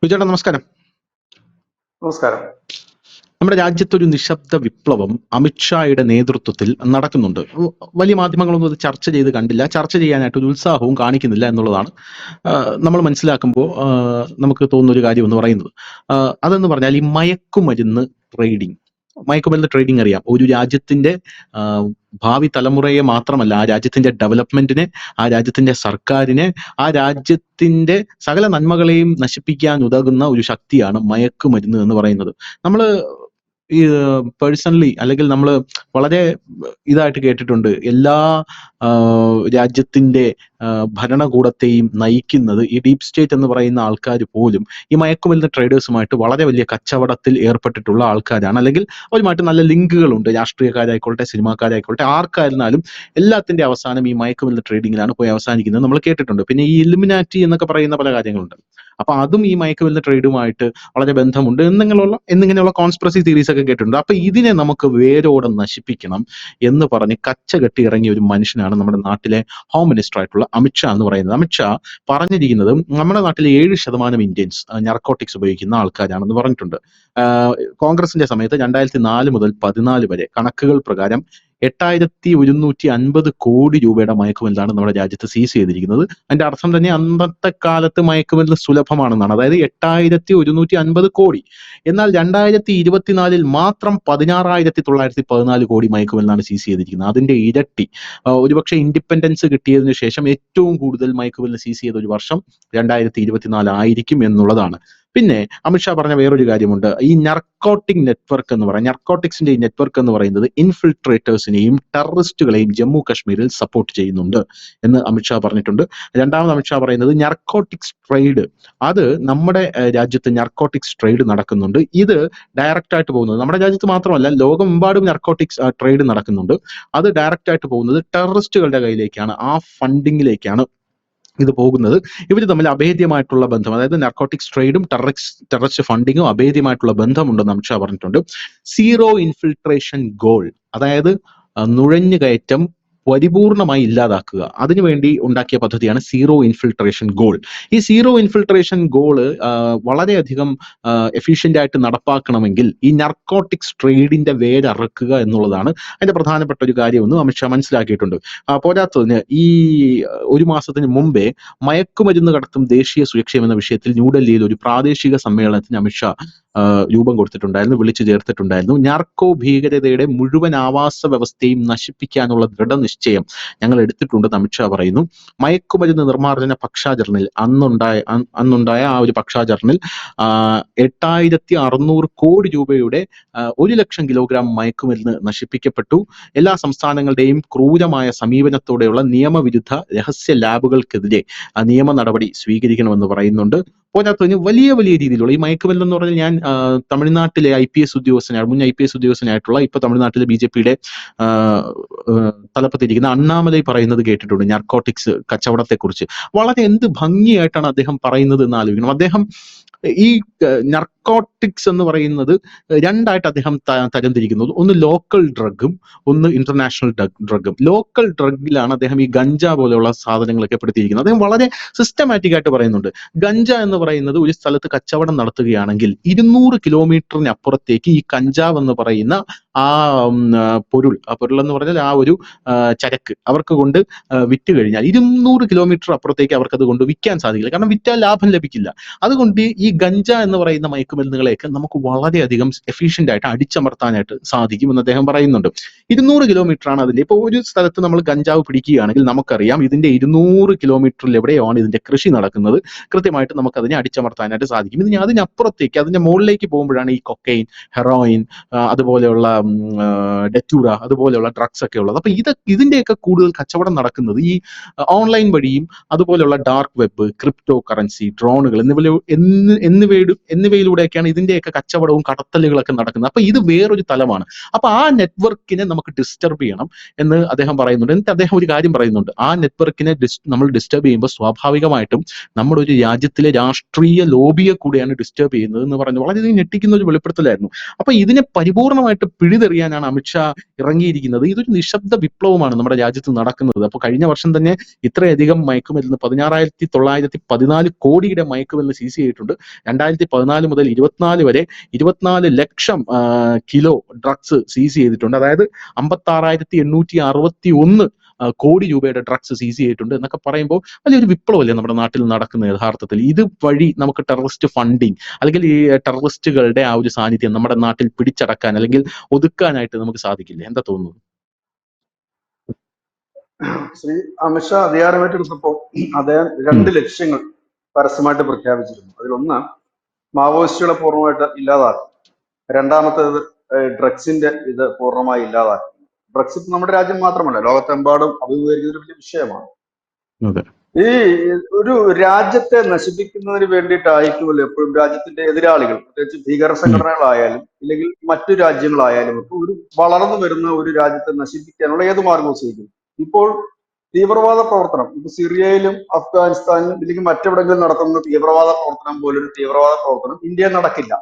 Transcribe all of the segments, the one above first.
ചേട്ടാ നമസ്കാരം. നമസ്കാരം. നമ്മുടെ രാജ്യത്തൊരു നിശബ്ദ വിപ്ലവം അമിത്ഷായുടെ നേതൃത്വത്തിൽ നടക്കുന്നുണ്ട്. വലിയ മാധ്യമങ്ങളൊന്നും അത് ചർച്ച ചെയ്ത് കണ്ടില്ല. ചർച്ച ചെയ്യാനായിട്ട് ഒരു ഉത്സാഹവും കാണിക്കുന്നില്ല എന്നുള്ളതാണ് നമ്മൾ മനസ്സിലാക്കുമ്പോൾ നമുക്ക് തോന്നുന്ന ഒരു കാര്യം എന്ന് പറയുന്നത്. അതെന്ന് പറഞ്ഞാൽ ഈ മയക്കുമരുന്ന് ട്രേഡിംഗ്. മയക്കുമരുന്ന് ട്രേഡിംഗ് അറിയാം. ഒരു രാജ്യത്തിന്റെ ഭാവി തലമുറയെ മാത്രമല്ല, ആ രാജ്യത്തിന്റെ ഡെവലപ്മെന്റിനെ, ആ രാജ്യത്തിന്റെ സർക്കാരിനെ, ആ രാജ്യത്തിന്റെ സകല നന്മകളെയും നശിപ്പിക്കാൻ ഉതകുന്ന ഒരു ശക്തിയാണ് മയക്കുമരുന്ന് എന്ന് പറയുന്നത്. നമ്മള് ഈ പേഴ്സണലി അല്ലെങ്കിൽ നമ്മൾ വളരെ ഇതായിട്ട് കേട്ടിട്ടുണ്ട്, എല്ലാ രാജ്യത്തിന്റെ ഭരണകൂടത്തെയും നയിക്കുന്നത് ഈ ഡീപ് സ്റ്റേറ്റ് എന്ന് പറയുന്ന ആൾക്കാർ പോലും ഈ മയക്കുമരുന്ന് ട്രേഡേഴ്സുമായിട്ട് വളരെ വലിയ കച്ചവടത്തിൽ ഏർപ്പെട്ടിട്ടുള്ള ആൾക്കാരാണ്. അല്ലെങ്കിൽ അവരുമായിട്ട് നല്ല ലിങ്കുകളുണ്ട്. രാഷ്ട്രീയക്കാരായിക്കോട്ടെ, സിനിമാക്കാരായിക്കോട്ടെ, ആർക്കായിരുന്നാലും എല്ലാത്തിന്റെ അവസാനം ഈ മയക്കുമരുന്ന് ട്രേഡിങ്ങിലാണ് പോയി അവസാനിക്കുന്നത് നമ്മൾ കേട്ടിട്ടുണ്ട്. പിന്നെ ഈ ഇലുമിനാറ്റി എന്നൊക്കെ പറയുന്ന പല കാര്യങ്ങളുണ്ട്. അപ്പൊ അതും ഈ മയക്കുമരുന്ന് ട്രേഡുമായിട്ട് വളരെ ബന്ധമുണ്ട് എന്നിങ്ങനെയുള്ള കോൺസ്പിറസി തിയറീസ് ഒക്കെ കേട്ടിട്ടുണ്ട്. അപ്പൊ ഇതിനെ നമുക്ക് വേരോടെ നശിപ്പിക്കണം എന്ന് പറഞ്ഞ് കച്ചകെട്ടി ഇറങ്ങിയ ഒരു മനുഷ്യനാണ് നമ്മുടെ നാട്ടിലെ ഹോം മിനിസ്റ്റർ ആയിട്ടുള്ള അമിത്ഷാ എന്ന് പറയുന്നത്. അമിത്ഷാ പറഞ്ഞിരിക്കുന്നത് നമ്മുടെ നാട്ടിലെ 7% ഇന്ത്യൻസ് നർക്കോട്ടിക്സ് ഉപയോഗിക്കുന്ന ആൾക്കാരാണെന്ന് പറഞ്ഞിട്ടുണ്ട്. കോൺഗ്രസിന്റെ സമയത്ത് 2004 മുതൽ 14 വരെ കണക്കുകൾ പ്രകാരം 8150 കോടി രൂപയുടെ മയക്കുമരുന്നാണ് നമ്മുടെ രാജ്യത്ത് സീസ് ചെയ്തിരിക്കുന്നത്. അതിന്റെ അർത്ഥം തന്നെ അന്നത്തെ കാലത്ത് മയക്കുമരുന്ന് സുലഭമാണെന്നാണ്. അതായത് 8150 കോടി. എന്നാൽ 2024 മാത്രം 16,914 കോടി മയക്കുമരുന്നാണ് സീസ് ചെയ്തിരിക്കുന്നത്. അതിന്റെ ഇരട്ടി. ഒരുപക്ഷെ ഇൻഡിപെൻഡൻസ് കിട്ടിയതിനു ശേഷം ഏറ്റവും കൂടുതൽ മയക്കുമരുന്ന് സീസ് ചെയ്ത ഒരു വർഷം 2024 ആയിരിക്കും എന്നുള്ളതാണ്. പിന്നെ അമിത്ഷാ പറഞ്ഞ വേറൊരു കാര്യമുണ്ട്. ഈ നർക്കോട്ടിക് നെറ്റ്വർക്ക് എന്ന് പറയുന്നത്, നർക്കോട്ടിക്സിന്റെ ഈ നെറ്റ്വർക്ക് എന്ന് പറയുന്നത് ഇൻഫിൽട്രേറ്റേഴ്സിനെയും ടെററിസ്റ്റുകളെയും ജമ്മു കാശ്മീരിൽ സപ്പോർട്ട് ചെയ്യുന്നുണ്ട് എന്ന് അമിത്ഷാ പറഞ്ഞിട്ടുണ്ട്. രണ്ടാമത് അമിത്ഷാ പറയുന്നത് നർക്കോട്ടിക്സ് ട്രേഡ്, അത് നമ്മുടെ രാജ്യത്ത് നർക്കോട്ടിക്സ് ട്രേഡ് നടക്കുന്നുണ്ട്. ഇത് ഡയറക്റ്റ് ആയിട്ട് പോകുന്നത് നമ്മുടെ രാജ്യത്ത് മാത്രമല്ല, ലോകമെമ്പാടും നർക്കോട്ടിക്സ് ട്രേഡ് നടക്കുന്നുണ്ട്. അത് ഡയറക്റ്റ് ആയിട്ട് പോകുന്നത് ടെററിസ്റ്റുകളുടെ കയ്യിലേക്കാണ്, ആ ഫണ്ടിങ്ങിലേക്കാണ് ഇത് പോകുന്നത്. ഇവർ തമ്മിൽ അഭേദ്യമായിട്ടുള്ള ബന്ധം, അതായത് നർക്കോട്ടിക്സ് ട്രേഡും ടെററിസ്റ്റ് ഫണ്ടിങ്ങും അഭേദ്യമായിട്ടുള്ള ബന്ധമുണ്ടെന്ന് അമിത്ഷാ പറഞ്ഞിട്ടുണ്ട്. സീറോ ഇൻഫിൽട്രേഷൻ ഗോൾ, അതായത് നുഴഞ്ഞുകയറ്റം പരിപൂർണമായി ഇല്ലാതാക്കുക, അതിനുവേണ്ടി ഉണ്ടാക്കിയ പദ്ധതിയാണ് സീറോ ഇൻഫിൽട്രേഷൻ ഗോൾ. ഈ സീറോ ഇൻഫിൽട്രേഷൻ ഗോള് വളരെയധികം എഫിഷ്യന്റ് ആയിട്ട് നടപ്പാക്കണമെങ്കിൽ ഈ നർക്കോട്ടിക്സ് ട്രേഡിന്റെ വേരറക്കുക എന്നുള്ളതാണ് അതിന്റെ പ്രധാനപ്പെട്ട ഒരു കാര്യമെന്ന് അമിത്ഷാ മനസ്സിലാക്കിയിട്ടുണ്ട്. പോരാത്തതിന് ഈ ഒരു മാസത്തിന് മുമ്പേ മയക്കുമരുന്ന് കടത്തും ദേശീയ സുരക്ഷയും എന്ന വിഷയത്തിൽ ന്യൂഡൽഹിയിൽ ഒരു പ്രാദേശിക സമ്മേളനത്തിന് അമിത്ഷാ രൂപം കൊടുത്തിട്ടുണ്ടായിരുന്നു, വിളിച്ചു ചേർത്തിട്ടുണ്ടായിരുന്നു. നാർക്കോ ഭീകരതയുടെ മുഴുവൻ ആവാസ വ്യവസ്ഥയും നശിപ്പിക്കാനുള്ള ദൃഢനിശ്ചയം ഞങ്ങൾ എടുത്തിട്ടുണ്ടെന്ന് അമിത്ഷാ പറയുന്നു. മയക്കുമരുന്ന് നിർമ്മാർജ്ജന പക്ഷാചരണയിൽ അന്നുണ്ടായ ആ ഒരു പക്ഷാചരണയിൽ 8600 കോടി രൂപയുടെ 1 ലക്ഷം കിലോഗ്രാം മയക്കുമരുന്ന് നശിപ്പിക്കപ്പെട്ടു. എല്ലാ സംസ്ഥാനങ്ങളുടെയും ക്രൂരമായ സമീപനത്തോടെയുള്ള നിയമവിരുദ്ധ രഹസ്യ ലാബുകൾക്കെതിരെ നിയമ നടപടി സ്വീകരിക്കണമെന്ന് പറയുന്നുണ്ട്. പോരാത്തതിന് വലിയ വലിയ രീതിയിലുള്ള ഈ മയക്കുമരുന്ന് എന്ന് പറഞ്ഞാൽ, ഞാൻ തമിഴ്നാട്ടിലെ മുൻ IPS ഉദ്യോഗസ്ഥനായിട്ടുള്ള ഇപ്പൊ തമിഴ്നാട്ടിലെ BJP-യുടെ തലപ്പത്തിരിക്കുന്ന അണ്ണാമലൈ പറയുന്നത് കേട്ടിട്ടുണ്ട് നർക്കോട്ടിക്സ് കച്ചവടത്തെ കുറിച്ച്. വളരെ എന്ത് ഭംഗിയായിട്ടാണ് അദ്ദേഹം പറയുന്നത് എന്ന് ആലോചിക്കണം. അദ്ദേഹം ഈ നർക്കോട്ടിക്സ് എന്ന് പറയുന്നത് രണ്ടായിട്ട് അദ്ദേഹം തരംതിരിക്കുന്നത്. ഒന്ന് ലോക്കൽ ഡ്രഗും ഒന്ന് ഇന്റർനാഷണൽ ഡ്രഗും. ലോക്കൽ ഡ്രഗിലാണ് അദ്ദേഹം ഈ ഗഞ്ച പോലെയുള്ള സാധനങ്ങളൊക്കെ പെടുത്തിയിരിക്കുന്നത്. അദ്ദേഹം വളരെ സിസ്റ്റമാറ്റിക് ആയിട്ട് പറയുന്നുണ്ട്. ഗഞ്ച എന്ന് പറയുന്നത് ഒരു സ്ഥലത്ത് കച്ചവടം നടത്തുകയാണെങ്കിൽ 200 കിലോമീറ്ററിന് അപ്പുറത്തേക്ക് ഈ കഞ്ചാവ് എന്ന് പറയുന്ന ആ പൊരുൾ എന്ന് പറഞ്ഞാൽ ആ ഒരു ചരക്ക് അവർക്ക് കൊണ്ട് വിറ്റ് കഴിഞ്ഞാൽ 200 കിലോമീറ്റർ അപ്പുറത്തേക്ക് അവർക്ക് അത് കൊണ്ട് വിൽക്കാൻ സാധിക്കില്ല. കാരണം വിറ്റാൽ ലാഭം ലഭിക്കില്ല. അതുകൊണ്ട് ഈ ഗഞ്ച എന്ന് പറയുന്ന മയക്കുമരുന്നുകളെയൊക്കെ നമുക്ക് വളരെയധികം എഫിഷ്യന്റ് ആയിട്ട് അടിച്ചമർത്താനായിട്ട് സാധിക്കും എന്ന് അദ്ദേഹം പറയുന്നുണ്ട്. 200 കിലോമീറ്റർ ആണ് അതിന്റെ. ഇപ്പോൾ ഒരു സ്ഥലത്ത് നമ്മൾ ഗഞ്ചാവ് പിടിക്കുകയാണെങ്കിൽ നമുക്കറിയാം ഇതിന്റെ 200 കിലോമീറ്ററിൽ എവിടെയാണ് ഇതിന്റെ കൃഷി നടക്കുന്നത്, കൃത്യമായിട്ട് നമുക്ക് അതിനെ അടിച്ചമർത്താനായിട്ട് സാധിക്കും. ഇതിന് അതിനപ്പുറത്തേക്ക്, അതിന്റെ മുകളിലേക്ക് പോകുമ്പോഴാണ് ഈ കൊക്കൈൻ, ഹെറോയിൻ, അതുപോലെയുള്ള ഡെറ്റൂറ, അതുപോലെയുള്ള ഡ്രഗ്സ് ഒക്കെ ഉള്ളത്. അപ്പൊ ഇതിന്റെയൊക്കെ കൂടുതൽ കച്ചവടം നടക്കുന്നത് ഈ ഓൺലൈൻ വഴിയും അതുപോലെയുള്ള ഡാർക്ക് വെബ്, ക്രിപ്റ്റോ കറൻസി, ഡ്രോണുകൾ എന്നിവയുടെ എന്നിവയിലൂടെയൊക്കെയാണ് ഇതിന്റെയൊക്കെ കച്ചവടവും കടത്തലുകളൊക്കെ നടക്കുന്നത്. അപ്പൊ ഇത് വേറൊരു തലമാണ്. അപ്പൊ ആ നെറ്റ്വർക്കിനെ നമുക്ക് ഡിസ്റ്റർബ് ചെയ്യണം എന്ന് അദ്ദേഹം പറയുന്നുണ്ട്. എന്നിട്ട് അദ്ദേഹം ഒരു കാര്യം പറയുന്നുണ്ട്, ആ നെറ്റ്വർക്കിനെ നമ്മൾ ഡിസ്റ്റർബ് ചെയ്യുമ്പോൾ സ്വാഭാവികമായിട്ടും നമ്മുടെ ഒരു രാജ്യത്തിലെ രാഷ്ട്രീയ ലോബിയെ കൂടെയാണ് ഡിസ്റ്റർബ് ചെയ്യുന്നത് എന്ന് പറഞ്ഞു വളരെയധികം ഞെട്ടിക്കുന്ന ഒരു വെളിപ്പെടുത്തലായിരുന്നു. അപ്പൊ ഇതിനെ പരിപൂർണമായിട്ട് പിഴുതെറിയാനാണ് അമിത്ഷാ ഇറങ്ങിയിരിക്കുന്നത്. ഇതൊരു നിശബ്ദ വിപ്ലവമാണ് നമ്മുടെ രാജ്യത്ത് നടക്കുന്നത്. അപ്പൊ കഴിഞ്ഞ വർഷം തന്നെ ഇത്രയധികം മയക്കുമരുന്ന് 16,914 കോടിയുടെ മയക്കുമരുന്ന് സീസ് ചെയ്തിട്ടുണ്ട്. 2014 മുതൽ 24 വരെ 24 ലക്ഷം കിലോ ഡ്രഗ്സ് സീസ് ചെയ്തിട്ടുണ്ട്. അതായത് 56,861 കോടി രൂപയുടെ ഡ്രഗ്സ് സീസ് ചെയ്തിട്ടുണ്ട് എന്നൊക്കെ പറയുമ്പോൾ വലിയൊരു വിപ്ലവമല്ലേ നമ്മുടെ നാട്ടിൽ നടക്കുന്നത് യഥാർത്ഥത്തിൽ. ഇത് വഴി നമുക്ക് ടെററിസ്റ്റ് ഫണ്ടിങ് അല്ലെങ്കിൽ ഈ ടെററിസ്റ്റുകളുടെ ആ ഒരു സാന്നിധ്യം നമ്മുടെ നാട്ടിൽ പിടിച്ചടക്കാൻ അല്ലെങ്കിൽ ഒതുക്കാനായിട്ട് നമുക്ക് സാധിക്കില്ലേ? എന്താ തോന്നുന്നു? ശ്രീ അമിത്ഷാ അധികാരമേറ്റെടുത്തപ്പോൾ അദ്ദേഹം 2 ലക്ഷ്യങ്ങൾ പരസ്യമായിട്ട് പ്രഖ്യാപിച്ചിരുന്നു. അതിലൊന്ന് മാവോയിസ്റ്റുകളെ പൂർണ്ണമായിട്ട് ഇല്ലാതാക്കും, രണ്ടാമത്തേത് ഡ്രഗ്സിന്റെ ഇത് പൂർണ്ണമായി ഇല്ലാതാക്കും. ഡ്രഗ്സ് നമ്മുടെ രാജ്യം മാത്രമല്ല, ലോകത്തെമ്പാടും അഭിമുഖീകരിക്കുന്ന ഒരു വലിയ വിഷയമാണ്. ഈ ഒരു രാജ്യത്തെ നശിപ്പിക്കുന്നതിന് വേണ്ടിയിട്ടായിരിക്കുമല്ലോ എപ്പോഴും രാജ്യത്തിന്റെ എതിരാളികൾ, പ്രത്യേകിച്ച് ഭീകര സംഘടനകളായാലും ഇല്ലെങ്കിൽ മറ്റു രാജ്യങ്ങളായാലും ഒക്കെ ഒരു വളർന്നു വരുന്ന ഒരു രാജ്യത്തെ നശിപ്പിക്കാനുള്ള ഏത് മാർഗവും സ്വീകരിക്കും. ഇപ്പോൾ തീവ്രവാദ പ്രവർത്തനം, ഇപ്പൊ സിറിയയിലും അഫ്ഗാനിസ്ഥാനിലും ഇല്ലെങ്കിൽ മറ്റെവിടെങ്കിലും നടത്തുന്ന തീവ്രവാദ പ്രവർത്തനം പോലൊരു തീവ്രവാദ പ്രവർത്തനം ഇന്ത്യയിൽ നടക്കില്ല.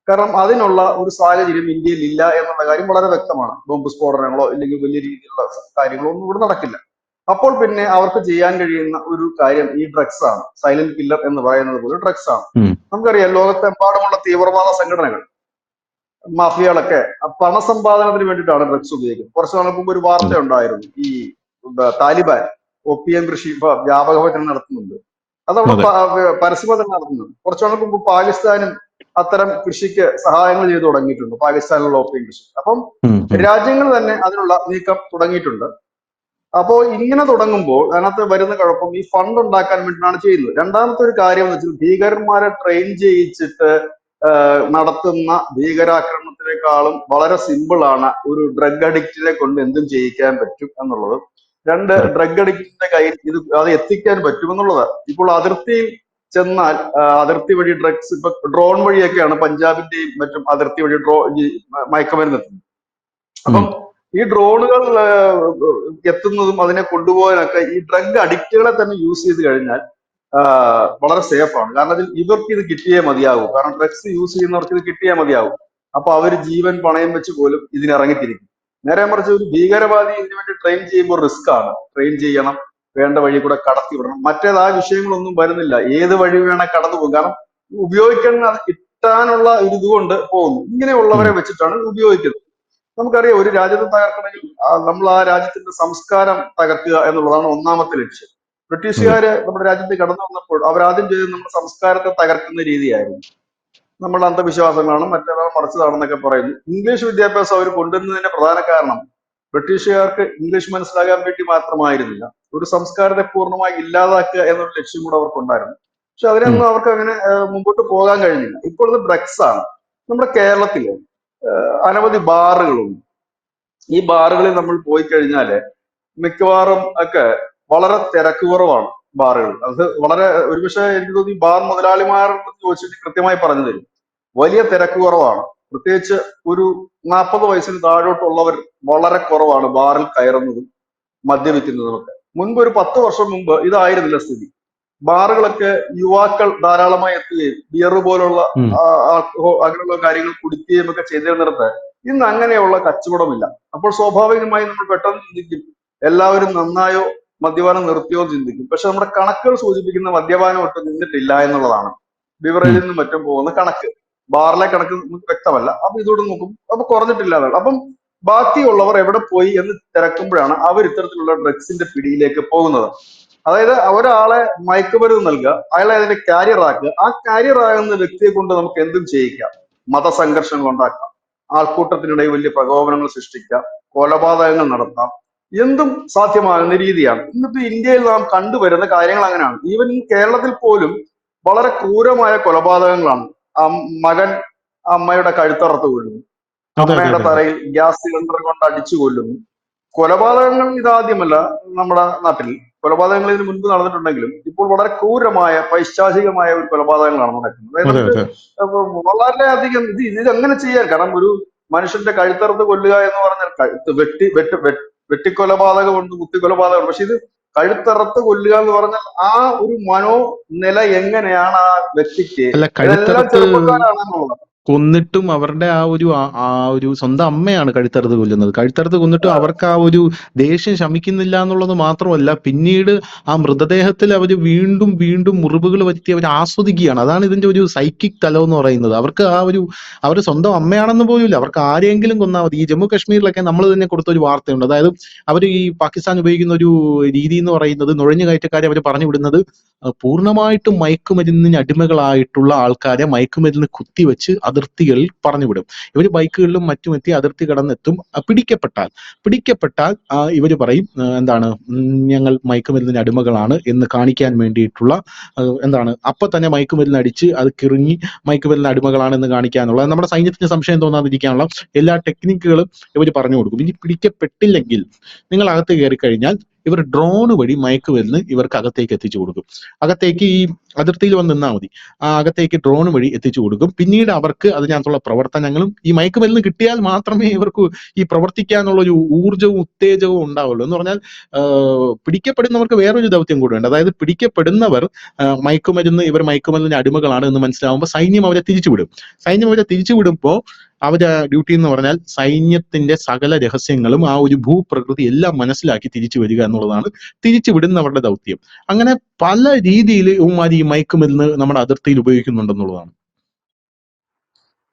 കാരണം അതിനുള്ള ഒരു സാഹചര്യം ഇന്ത്യയിൽ ഇല്ല എന്നുള്ള കാര്യം വളരെ വ്യക്തമാണ്. ബോംബ് സ്ഫോടനങ്ങളോ ഇല്ലെങ്കിൽ വലിയ രീതിയിലുള്ള കാര്യങ്ങളോ ഒന്നും ഇവിടെ നടക്കില്ല. അപ്പോൾ പിന്നെ അവർക്ക് ചെയ്യാൻ കഴിയുന്ന ഒരു കാര്യം ഈ ഡ്രഗ്സ് ആണ്. സൈലന്റ് കില്ലർ എന്ന് പറയുന്നത് പോലെ ഡ്രഗ്സ് ആണ്. നമുക്കറിയാം, ലോകത്തെമ്പാടുമുള്ള തീവ്രവാദ സംഘടനകൾ, മാഫിയകളൊക്കെ പണസമ്പാദനത്തിന് വേണ്ടിയിട്ടാണ് ഡ്രഗ്സ് ഉപയോഗിക്കുന്നത്. കുറച്ചു നാൾക്ക് മുമ്പ് ഒരു വാർത്ത ഉണ്ടായിരുന്നു, ഈ താലിബാൻ ഒപ്പിയം കൃഷി ഇപ്പൊ വ്യാപകമായിട്ട് നടത്തുന്നുണ്ട്. അതവിടെ പരസ്യമായി നടത്തുന്നുണ്ട്. കുറച്ചു നാൾക്ക് മുമ്പ് പാകിസ്ഥാനും അത്തരം കൃഷിക്ക് സഹായങ്ങൾ ചെയ്തു തുടങ്ങിയിട്ടുണ്ട്, പാകിസ്ഥാനിലുള്ള ഓപ്പിയം കൃഷി. അപ്പം രാജ്യങ്ങൾ തന്നെ അതിനുള്ള നീക്കം തുടങ്ങിയിട്ടുണ്ട്. അപ്പോ ഇങ്ങനെ തുടങ്ങുമ്പോൾ അതിനകത്ത് വരുന്ന കുഴപ്പം ഈ ഫണ്ട് ഉണ്ടാക്കാൻ വേണ്ടിയിട്ടാണ് ചെയ്യുന്നത്. രണ്ടാമത്തെ ഒരു കാര്യം എന്ന് വെച്ചാൽ ഭീകരന്മാരെ ട്രെയിൻ ചെയ്യിച്ചിട്ട് നടത്തുന്ന ഭീകരാക്രമണത്തിനേക്കാളും വളരെ സിമ്പിൾ ആണ് ഒരു ഡ്രഗ് അഡിക്റ്റിനെ കൊണ്ട് എന്തും ചെയ്യിക്കാൻ പറ്റും എന്നുള്ളത്. ഡ്രഗ് അഡിക്റ്റിന്റെ കയ്യിൽ അത് എത്തിക്കാൻ പറ്റുമെന്നുള്ളത്. ഇപ്പോൾ അതിർത്തിയിൽ ചെന്നാൽ അതിർത്തി വഴി ഡ്രഗ്സ്, ഇപ്പൊ ഡ്രോൺ വഴിയൊക്കെയാണ് പഞ്ചാബിന്റെയും മറ്റും അതിർത്തി വഴി മയക്കുമരുന്ന് എത്തുന്നത്. അപ്പം ഈ ഡ്രോണുകൾ എത്തുന്നതും അതിനെ കൊണ്ടുപോകാനൊക്കെ ഈ ഡ്രഗ് അഡിക്റ്റുകളെ തന്നെ യൂസ് ചെയ്ത് കഴിഞ്ഞാൽ വളരെ സേഫാണ്. കാരണം ഇവർക്ക് ഇത് കിട്ടിയേ മതിയാവും. കാരണം ഡ്രഗ്സ് യൂസ് ചെയ്യുന്നവർക്ക് ഇത് കിട്ടിയേ മതിയാവും. അപ്പൊ അവർ ജീവൻ പണയം വെച്ച് പോലും ഇതിനിറങ്ങിത്തിരിക്കും. നേരെ മറിച്ച് ഒരു ഭീകരവാദി ഇതിനു വേണ്ടി ട്രെയിൻ ചെയ്യുമ്പോൾ റിസ്ക് ആണ്. ട്രെയിൻ ചെയ്യണം, വേണ്ട വഴി കൂടെ കടത്തി വിടണം. മറ്റേത് ആ വിഷയങ്ങളൊന്നും വരുന്നില്ല, ഏത് വഴി വേണേ കടന്നു പോകും. കാരണം ഉപയോഗിക്കുന്ന അത് കിട്ടാനുള്ള ഒരു ഇതുകൊണ്ട് പോകുന്നു. ഇങ്ങനെയുള്ളവരെ വെച്ചിട്ടാണ് ഉപയോഗിക്കുന്നത്. നമുക്കറിയാം, ഒരു രാജ്യത്തെ തകർക്കണമെങ്കിൽ നമ്മൾ ആ രാജ്യത്തിന്റെ സംസ്കാരം തകർക്കുക എന്നുള്ളതാണ് ഒന്നാമത്തെ ലക്ഷ്യം. ബ്രിട്ടീഷുകാര് നമ്മുടെ രാജ്യത്ത് കടന്നു വന്നപ്പോൾ അവരാദ്യം ചെയ്തത് നമ്മുടെ സംസ്കാരത്തെ തകർക്കുന്ന രീതിയായിരുന്നു. നമ്മളുടെ അന്ധവിശ്വാസങ്ങളാണ്, മറ്റേതാണ് മറിച്ചതാണെന്നൊക്കെ പറയുന്നു. ഇംഗ്ലീഷ് വിദ്യാഭ്യാസം അവർ കൊണ്ടുവരുന്നതിന്റെ പ്രധാന കാരണം ബ്രിട്ടീഷുകാർക്ക് ഇംഗ്ലീഷ് മനസ്സിലാകാൻ വേണ്ടി മാത്രമായിരുന്നില്ല, ഒരു സംസ്കാരത്തെ പൂർണ്ണമായി ഇല്ലാതാക്കുക എന്നൊരു ലക്ഷ്യം കൂടെ അവർക്കുണ്ടായിരുന്നു. പക്ഷെ അതിനൊന്നും അവർക്ക് അങ്ങനെ മുമ്പോട്ട് പോകാൻ കഴിഞ്ഞില്ല. ഇപ്പോൾ ഇത് ഡ്രഗ്സ് ആണ്. നമ്മുടെ കേരളത്തില് അനവധി ബാറുകളുണ്ട്. ഈ ബാറുകളിൽ നമ്മൾ പോയി കഴിഞ്ഞാല് മിക്കവാറും ഒക്കെ വളരെ തിരക്ക് കുറവാണ് ബാറുകൾ. അത് വളരെ ഒരുപക്ഷെ എനിക്ക് തോന്നി ബാർ മുതലാളിമാരോട് ചോദിച്ചിട്ട് കൃത്യമായി പറഞ്ഞു തരും. വലിയ തിരക്ക് കുറവാണ്. പ്രത്യേകിച്ച് ഒരു 40 വയസ്സിന് താഴോട്ടുള്ളവർ വളരെ കുറവാണ് ബാറിൽ കയറുന്നതും മദ്യപിക്കുന്നതും ഒക്കെ. മുൻപ് ഒരു 10 വർഷം മുമ്പ് ഇതായിരുന്നില്ല സ്ഥിതി. ബാറുകളൊക്കെ യുവാക്കൾ ധാരാളമായി എത്തുകയും ബിയർ പോലുള്ള അങ്ങനെയുള്ള കാര്യങ്ങൾ കുടിക്കുകയും ഒക്കെ ചെയ്തിരുന്നിടത്ത് ഇന്ന് അങ്ങനെയുള്ള കച്ചവടമില്ല. അപ്പോൾ സ്വാഭാവികമായി നമ്മൾ പെട്ടെന്ന് ചിന്തിക്കും, എല്ലാവരും നന്നായോ മദ്യപാനം നിർത്തിയോ ചിന്തിക്കും. പക്ഷെ നമ്മുടെ കണക്കുകൾ സൂചിപ്പിക്കുന്ന മദ്യപാനം ഒട്ടും നിന്നിട്ടില്ല എന്നുള്ളതാണ്. ബിവറേജിൽ നിന്നും മറ്റും പോകുന്ന കണക്ക്, ബാറിലെ കണക്ക് നമുക്ക് വ്യക്തമല്ല. അപ്പൊ ഇതോട് നോക്കും, അപ്പൊ കുറഞ്ഞിട്ടില്ല. അപ്പം ബാക്കിയുള്ളവർ എവിടെ പോയി എന്ന് തിരക്കുമ്പോഴാണ് അവർ ഇത്തരത്തിലുള്ള ഡ്രഗ്സിന്റെ പിടിയിലേക്ക് പോകുന്നത്. അതായത് ഒരാളെ മയക്കുമരുന്ന് നൽകുക, അയാളെ അതിന്റെ കാരിയർ ആക്കുക. ആ കാരിയർ ആകുന്ന വ്യക്തിയെ കൊണ്ട് നമുക്ക് എന്തും ചെയ്യിക്കാം. മതസംഘർഷങ്ങൾ ഉണ്ടാക്കാം, ആൾക്കൂട്ടത്തിനിടയിൽ വലിയ പ്രകോപനങ്ങൾ സൃഷ്ടിക്കാം, കൊലപാതകങ്ങൾ നടത്താം, എന്തും സാധ്യമാകുന്ന രീതിയാണ് ഇന്നിപ്പോ ഇന്ത്യയിൽ നാം കണ്ടുവരുന്ന കാര്യങ്ങൾ. അങ്ങനെയാണ്. ഈവൻ കേരളത്തിൽ പോലും വളരെ ക്രൂരമായ കൊലപാതകങ്ങളാണ്. മകൻ അമ്മയുടെ കഴുത്തറത്ത് കൊല്ലുന്നു, അമ്മയുടെ തലയിൽ ഗ്യാസ് സിലിണ്ടർ കൊണ്ട് അടിച്ചു കൊല്ലുന്നു. കൊലപാതകങ്ങൾ ഇതാദ്യമല്ല നമ്മുടെ നാട്ടിൽ. കൊലപാതകങ്ങൾ ഇതിന് മുൻപ് നടന്നിട്ടുണ്ടെങ്കിലും ഇപ്പോൾ വളരെ ക്രൂരമായ പൈശാചികമായ ഒരു കൊലപാതകങ്ങളാണ് നടക്കുന്നത്. അതായത് അതെ നമുക്ക് അതെ വളരെയധികം ഇതെങ്ങനെ ചെയ്യാൻ, കാരണം ഒരു മനുഷ്യന്റെ കഴുത്തറുത്ത് കൊല്ലുക എന്ന് പറഞ്ഞാൽ വെട്ടിക്കൊലപാതകമുണ്ട്, കുത്തിക്കൊലപാതകമുണ്ട്. പക്ഷെ ഇത് കഴുത്തറുത്ത് കൊല്ലുക എന്ന് പറഞ്ഞാൽ ആ ഒരു മനോനില എങ്ങനെയാണ് ആ വ്യക്തിക്ക്. അല്ല, ഇതെല്ലാം കഴുത്തറുത്ത് ചെറുപ്പക്കാരാണെന്നുള്ളത്. കൊന്നിട്ടും അവരുടെ ആ ഒരു സ്വന്തം അമ്മയാണ് കഴുത്തറുത്ത് കൊല്ലുന്നത്. കഴുത്തറുത്ത് കൊന്നിട്ടും അവർക്ക് ആ ഒരു ദേഷ്യം ശമിക്കുന്നില്ല എന്നുള്ളത് മാത്രമല്ല, പിന്നീട് ആ മൃതദേഹത്തിൽ അവർ വീണ്ടും വീണ്ടും മുറിവുകൾ വരുത്തി അവർ ആസ്വദിക്കുകയാണ്. അതാണ് ഇതിന്റെ ഒരു സൈക്കിക് തലം എന്ന് പറയുന്നത്. അവർക്ക് അവർ സ്വന്തം അമ്മയാണെന്ന് പോലുമില്ല, അവർക്ക് ആരെങ്കിലും കൊന്നാൽ മതി. ഈ ജമ്മു കാശ്മീരിലൊക്കെ നമ്മൾ തന്നെ കൊടുത്ത ഒരു വാർത്തയുണ്ട്. അതായത് അവർ ഈ പാകിസ്ഥാൻ ഉപയോഗിക്കുന്ന ഒരു രീതി എന്ന് പറയുന്നത്, നുഴഞ്ഞു കയറ്റക്കാരെ അവർ പറഞ്ഞു വിടുന്നത് പൂർണ്ണമായിട്ടും മയക്കുമരുന്നിന് അടിമകളായിട്ടുള്ള ആൾക്കാരെ മയക്കുമരുന്ന് കുത്തിവെച്ച് അതിർത്തികളിൽ പറഞ്ഞുവിടും. ഇവർ ബൈക്കുകളിലും മറ്റും എത്തി അതിർത്തി കടന്നെത്തും. പിടിക്കപ്പെട്ടാൽ ഇവർ പറയും എന്താണ്, ഞങ്ങൾ മയക്കുമരുന്നിന് അടിമകളാണ് എന്ന് കാണിക്കാൻ വേണ്ടിയിട്ടുള്ള അപ്പൊ തന്നെ മയക്കുമരുന്ന് അടിച്ച് അത് കിറുങ്ങി മയക്കുമരുന്ന് അടിമകളാണെന്ന് കാണിക്കാനുള്ള, നമ്മുടെ സൈന്യത്തിന് സംശയം തോന്നാതിരിക്കാനുള്ള എല്ലാ ടെക്നിക്കുകളും ഇവർ പറഞ്ഞു കൊടുക്കും. ഇനി പിടിക്കപ്പെട്ടില്ലെങ്കിൽ നിങ്ങൾ അകത്ത് കയറി കഴിഞ്ഞാൽ ഇവർ ഡ്രോൺ വഴി മയക്കുമരുന്ന് ഇവർക്ക് അകത്തേക്ക് എത്തിച്ചു കൊടുക്കും. അകത്തേക്ക് ഈ അതിർത്തിയിൽ വന്ന് നിന്നാൽ മതി, ആ അകത്തേക്ക് ഡ്രോൺ വഴി എത്തിച്ചു കൊടുക്കും. പിന്നീട് അവർക്ക് അതിനകത്തുള്ള പ്രവർത്തനങ്ങളും, ഈ മയക്കുമരുന്ന് കിട്ടിയാൽ മാത്രമേ ഇവർക്ക് ഈ പ്രവർത്തിക്കാനുള്ള ഒരു ഊർജവും ഉത്തേജവും ഉണ്ടാവുള്ളൂ. എന്ന് പറഞ്ഞാൽ പിടിക്കപ്പെടുന്നവർക്ക് വേറൊരു ദൗത്യം കൂടെ ഉണ്ട്. അതായത് പിടിക്കപ്പെടുന്നവർ ഇവർ മയക്കുമരുന്നിന് അടിമകളാണ് എന്ന് മനസ്സിലാവുമ്പോൾ സൈന്യം അവരെ തിരിച്ചുവിടുമ്പോൾ അവരുടെ ഡ്യൂട്ടി എന്ന് പറഞ്ഞാൽ സൈന്യത്തിന്റെ സകല രഹസ്യങ്ങളും ആ ഒരു ഭൂപ്രകൃതി എല്ലാം മനസ്സിലാക്കി തിരിച്ചു വരിക എന്നുള്ളതാണ് തിരിച്ചുവിടുന്നവരുടെ ദൗത്യം. അങ്ങനെ പല രീതിയിൽ ഈ മയക്കുമരുന്ന് നമ്മുടെ അതിർത്തിയിൽ ഉപയോഗിക്കുന്നുണ്ടെന്നുള്ളതാണ്.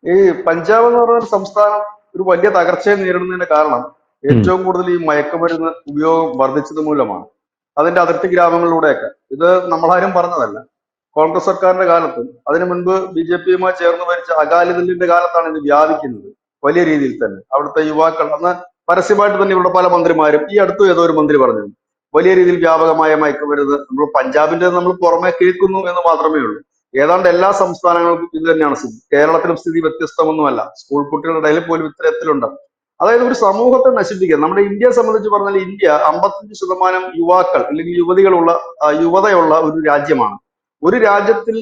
ഈ പഞ്ചാബ് എന്ന് പറയുന്ന ഒരു സംസ്ഥാനം ഒരു വലിയ തകർച്ചയെ നേരിടുന്നതിന്റെ കാരണം ഏറ്റവും കൂടുതൽ ഈ മയക്കുമരുന്ന് ഉപയോഗം വർദ്ധിച്ചത് മൂലമാണ്. അതിന്റെ അതിർത്തി ഗ്രാമങ്ങളിലൂടെയൊക്കെ. ഇത് നമ്മളാരും പറഞ്ഞതല്ല. കോൺഗ്രസ് സർക്കാരിന്റെ കാലത്തും അതിനു മുൻപ് BJP-യുമായി ചേർന്ന് ഭരിച്ച അകാലിദളിന്റെ കാലത്താണ് ഇത് വ്യാപിക്കുന്നത് വലിയ രീതിയിൽ തന്നെ. അവിടുത്തെ യുവാക്കൾ അന്ന് പരസ്യമായിട്ട് തന്നെ ഇവിടെ പല മന്ത്രിമാരും, ഈ അടുത്തും ഏതോ ഒരു മന്ത്രി പറഞ്ഞിരുന്നു, വലിയ രീതിയിൽ വ്യാപകമായ മയക്കുമരുന്ന് നമ്മൾ പഞ്ചാബിന്റെ നമ്മൾ പുറമെ കേൾക്കുന്നു എന്ന് മാത്രമേ ഉള്ളൂ. ഏതാണ്ട് എല്ലാ സംസ്ഥാനങ്ങൾക്കും ഇത് തന്നെയാണ് സ്ഥിതി. കേരളത്തിലും സ്ഥിതി വ്യത്യസ്തമൊന്നുമല്ല. സ്കൂൾ കുട്ടികളുടെ ഇടയിൽ പോലും ഇത്തരത്തിലുണ്ട്. അതായത് ഒരു സമൂഹത്തെ നശിപ്പിക്കുക. നമ്മുടെ ഇന്ത്യയെ സംബന്ധിച്ച് പറഞ്ഞാൽ ഇന്ത്യ 55% യുവാക്കൾ അല്ലെങ്കിൽ യുവതയുള്ള ഒരു രാജ്യമാണ്. ഒരു രാജ്യത്തിൽ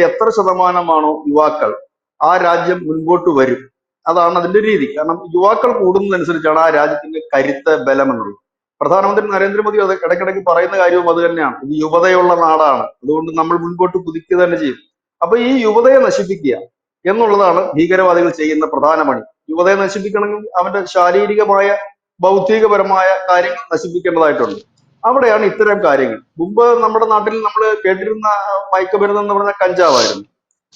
എത്ര ശതമാനമാണോ യുവാക്കൾ, ആ രാജ്യം മുൻപോട്ട് വരും. അതാണ് അതിന്റെ രീതി. കാരണം യുവാക്കൾ കൂടുന്നതനുസരിച്ചാണ് ആ രാജ്യത്തിന്റെ കരുത്ത്, ബലം എന്നുള്ളത്. പ്രധാനമന്ത്രി നരേന്ദ്രമോദി അത് ഇടയ്ക്കിടയ്ക്ക് പറയുന്ന കാര്യവും അത് തന്നെയാണ്. ഇത് യുവതയുള്ള നാടാണ്, അതുകൊണ്ട് നമ്മൾ മുൻപോട്ട് കുതിക്കുക തന്നെ ചെയ്യും. അപ്പൊ ഈ യുവതയെ നശിപ്പിക്കുക എന്നുള്ളതാണ് ഭീകരവാദികൾ ചെയ്യുന്ന പ്രധാന പണി. യുവതയെ നശിപ്പിക്കണമെങ്കിൽ അവന്റെ ശാരീരികമായ ബൗദ്ധികപരമായ കാര്യങ്ങൾ നശിപ്പിക്കേണ്ടതായിട്ടുണ്ട്. അവിടെയാണ് ഇത്തരം കാര്യങ്ങൾ. മുമ്പ് നമ്മുടെ നാട്ടിൽ നമ്മൾ കേട്ടിരുന്ന മയക്കുമരുന്ന് എന്ന് പറഞ്ഞാൽ കഞ്ചാവായിരുന്നു.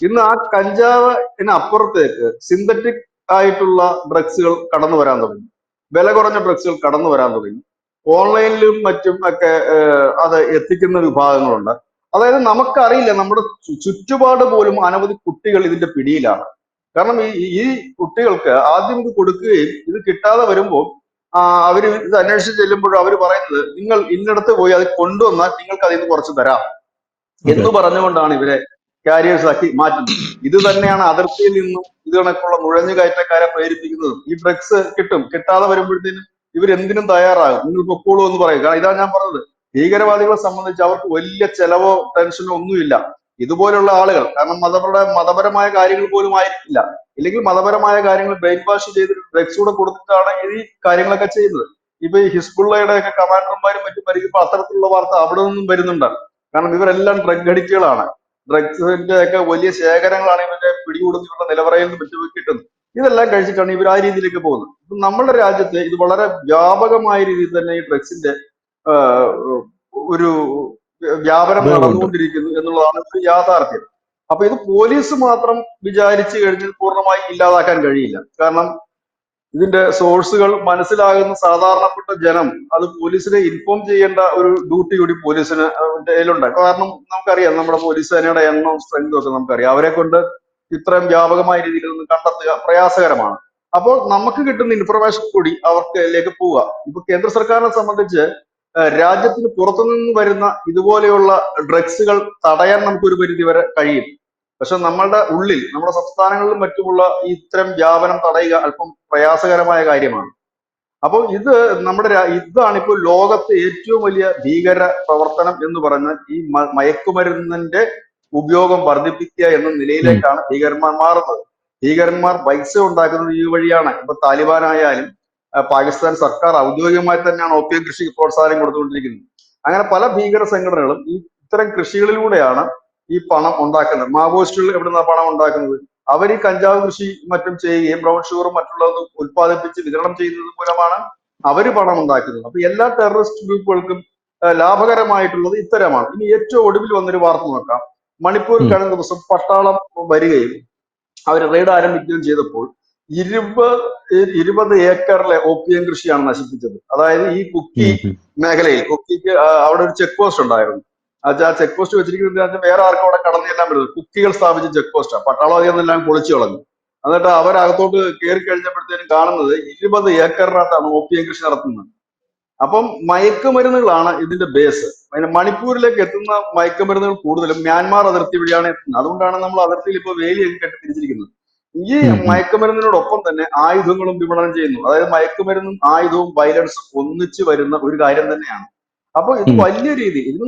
ഇന്ന് ആ കഞ്ചാവിന് അപ്പുറത്തേക്ക് സിന്തറ്റിക് ആയിട്ടുള്ള ഡ്രഗ്സുകൾ കടന്നു വരാൻ തുടങ്ങി. വില കുറഞ്ഞ ഡ്രഗ്സുകൾ കടന്നു വരാൻ തുടങ്ങി. ഓൺലൈനിലും മറ്റും ഒക്കെ അത് എത്തിക്കുന്ന വിഭാഗങ്ങളുണ്ട്. അതായത് നമുക്കറിയില്ല, നമ്മുടെ ചുറ്റുപാട് പോലും അനവധി കുട്ടികൾ ഇതിന്റെ പിടിയിലാണ്. കാരണം ഈ കുട്ടികൾക്ക് ആദ്യം ഇത് കൊടുക്കുകയും ഇത് കിട്ടാതെ വരുമ്പോൾ അവര് ഇത് അന്വേഷിച്ച് ചെല്ലുമ്പോഴും അവർ പറയുന്നത്, നിങ്ങൾ ഇന്നിടത്ത് പോയി അത് കൊണ്ടുവന്നാൽ നിങ്ങൾക്ക് അതിൽ നിന്ന് കുറച്ച് തരാം എന്ന് പറഞ്ഞുകൊണ്ടാണ് ഇവരെ കാരിയേഴ്സ് ആക്കി മാറ്റുന്നത്. ഇത് തന്നെയാണ് അതിർത്തിയിൽ നിന്നും ഇത് കണക്കുള്ള നുഴഞ്ഞു കയറ്റക്കാരെ പ്രേരിപ്പിക്കുന്നതും. ഈ ഡ്രഗ്സ് കിട്ടാതെ വരുമ്പോഴത്തേനും ഇവരെന്തിനും തയ്യാറാകും. നിങ്ങൾ പൊക്കോളൂ എന്ന് പറയും. കാരണം ഇതാണ് ഞാൻ പറഞ്ഞത്, ഭീകരവാദികളെ സംബന്ധിച്ച് അവർക്ക് വലിയ ചെലവോ ടെൻഷനോ ഒന്നുമില്ല. ഇതുപോലുള്ള ആളുകൾ, കാരണം മതപരമായ കാര്യങ്ങൾ പോലും ആയിരിക്കില്ല, ഇല്ലെങ്കിൽ മതപരമായ കാര്യങ്ങൾ ബ്രെയിൻ വാഷ് ചെയ്ത് ഡ്രഗ്സ് കൂടെ കൊടുത്തിട്ടാണ് ഈ കാര്യങ്ങളൊക്കെ ചെയ്യുന്നത്. ഇപ്പൊ ഈ ഹിസ്ബുള്ളയുടെ ഒക്കെ കമാൻഡർമാരും മറ്റും ഭരിക്കുമ്പോൾ അത്തരത്തിലുള്ള വാർത്ത അവിടെ നിന്നും വരുന്നുണ്ട്. കാരണം ഇവരെല്ലാം ഡ്രഗ് അഡിക്റ്റുകളാണ്. ഡ്രഗ്സിന്റെ ഒക്കെ വലിയ ശേഖരങ്ങളാണ് ഇവരുടെ പിടികൂടുന്ന ഇവരുടെ നിലവറയിൽ നിന്ന് മറ്റും കിട്ടുന്നത്. ഇതെല്ലാം കഴിച്ചിട്ടാണ് ഇവർ ആ രീതിയിലേക്ക് പോകുന്നത്. ഇപ്പൊ നമ്മുടെ രാജ്യത്ത് ഇത് വളരെ വ്യാപകമായ രീതിയിൽ തന്നെ ഈ ഡ്രഗ്സിന്റെ ഒരു വ്യാപനം നടന്നുകൊണ്ടിരിക്കുന്നു എന്നുള്ളതാണ് ഒരു യാഥാർത്ഥ്യം. അപ്പൊ ഇത് പോലീസ് മാത്രം വിചാരിച്ചു കഴിഞ്ഞാൽ പൂർണ്ണമായി ഇല്ലാതാക്കാൻ കഴിയില്ല. കാരണം ഇതിന്റെ സോഴ്സുകൾ മനസ്സിലാകുന്ന സാധാരണപ്പെട്ട ജനം അത് പോലീസിനെ ഇൻഫോം ചെയ്യേണ്ട ഒരു ഡ്യൂട്ടി കൂടി പോലീസിന് കയ്യിലുണ്ട്. കാരണം നമുക്കറിയാം, നമ്മുടെ പോലീസ് സേനയുടെ എണ്ണവും സ്ട്രെങ്തും ഒക്കെ നമുക്കറിയാം. അവരെ കൊണ്ട് ഇത്രയും വ്യാപകമായ രീതിയിൽ ഒന്ന് കണ്ടെത്തുക പ്രയാസകരമാണ്. അപ്പോൾ നമുക്ക് കിട്ടുന്ന ഇൻഫർമേഷൻ കൂടി അവർക്കിലേക്ക് പോവുക. ഇപ്പൊ കേന്ദ്ര സർക്കാരിനെ സംബന്ധിച്ച് രാജ്യത്തിന് പുറത്തുനിന്ന് വരുന്ന ഇതുപോലെയുള്ള ഡ്രഗ്സുകൾ തടയാൻ നമുക്കൊരു പരിധി വരെ കഴിയും. പക്ഷെ നമ്മളുടെ ഉള്ളിൽ, നമ്മുടെ സംസ്ഥാനങ്ങളിലും മറ്റുമുള്ള ഇത്തരം വ്യാപനം തടയുക അല്പം പ്രയാസകരമായ കാര്യമാണ്. അപ്പോൾ ഇത് ഇതാണ് ഇപ്പോൾ ലോകത്തെ ഏറ്റവും വലിയ ഭീകര പ്രവർത്തനം എന്ന് പറഞ്ഞ ഈ മയക്കുമരുന്നിന്റെ ഉപയോഗം വർദ്ധിപ്പിക്കുക എന്ന ഉം, നിലയിലേക്കാണ് ഭീകരന്മാർ മാറുന്നത്. ഭീകരന്മാർ പൈസ ഉണ്ടാക്കുന്നത് ഈ വഴിയാണ്. ഇപ്പൊ താലിബാൻ ആയാലും പാകിസ്ഥാൻ സർക്കാർ ഔദ്യോഗികമായി തന്നെയാണ് ഓപ്പിയം കൃഷിക്ക് പ്രോത്സാഹനം കൊടുത്തുകൊണ്ടിരിക്കുന്നത്. അങ്ങനെ പല ഭീകര സംഘടനകളും ഇത്തരം കൃഷികളിലൂടെയാണ് ഈ പണം ഉണ്ടാക്കുന്നത്. മാവോയിസ്റ്റുകൾ എവിടുന്നാണ് പണം ഉണ്ടാക്കുന്നത്? അവർ ഈ കഞ്ചാവ് കൃഷി മറ്റും ചെയ്യുകയും ബ്രൗൺ ഷുഗറും മറ്റുള്ളതും ഉൽപ്പാദിപ്പിച്ച് വിതരണം ചെയ്യുന്നത് മൂലമാണ് അവർ പണം ഉണ്ടാക്കുന്നത്. അപ്പൊ എല്ലാ ടെററിസ്റ്റ് ഗ്രൂപ്പുകൾക്കും ലാഭകരമായിട്ടുള്ളത് ഇത്തരമാണ്. ഇനി ഏറ്റവും ഒടുവിൽ വന്നൊരു വാർത്ത നോക്കാം. മണിപ്പൂർ ഉം, കഴിഞ്ഞ ദിവസം പട്ടാളം വരികയും അവർ റെയ്ഡ് ആരംഭിക്കുകയും ചെയ്തപ്പോൾ 20 ഏക്കറിലെ ഓപ്പിയം കൃഷിയാണ് നശിപ്പിച്ചത്. അതായത് ഈ കുക്കി ഉം, മേഖലയിൽ, കുക്കിക്ക് അവിടെ ഒരു ചെക്ക് പോസ്റ്റ് ഉണ്ടായിരുന്നു. ആ ചെക്ക് പോസ്റ്റ് വെച്ചിരിക്കുന്നത് വേറെ ആർക്കും അവിടെ കടന്നു ചെല്ലാൻ പറ്റുന്നത്. കുക്കികൾ സ്ഥാപിച്ച ചെക്ക് പോസ്റ്റാണ്. പട്ടാളം അതെല്ലാം പൊളിച്ചു കളഞ്ഞു. എന്നിട്ട് അവരകത്തോട്ട് കയറി കഴിഞ്ഞപ്പോഴത്തേനും കാണുന്നത് 20 ഏക്കറിനകത്താണ് ഓപ്പിയം കൃഷി നടത്തുന്നത്. അപ്പം മയക്കുമരുന്നുകളാണ് ഇതിന്റെ ബേസ്. അതിന് മണിപ്പൂരിലേക്ക് എത്തുന്ന മയക്കുമരുന്നുകൾ കൂടുതലും മ്യാൻമാർ അതിർത്തി വഴിയാണ് എത്തുന്നത്. അതുകൊണ്ടാണ് നമ്മൾ അതിർത്തിയിൽ ഇപ്പോൾ വേലിയൊക്കെ കെട്ടി തിരിച്ചിരിക്കുന്നത്. ഈ ഉം, ഉം, മയക്കുമരുന്നിനോടൊപ്പം തന്നെ ആയുധങ്ങളും വിപണനം ചെയ്യുന്നു. അതായത് മയക്കുമരുന്നും ആയുധവും വയലൻസും ഒന്നിച്ചു വരുന്ന ഒരു കാര്യം തന്നെയാണ്. അപ്പൊ ഇത് ഉം, വലിയ രീതി, ഇത്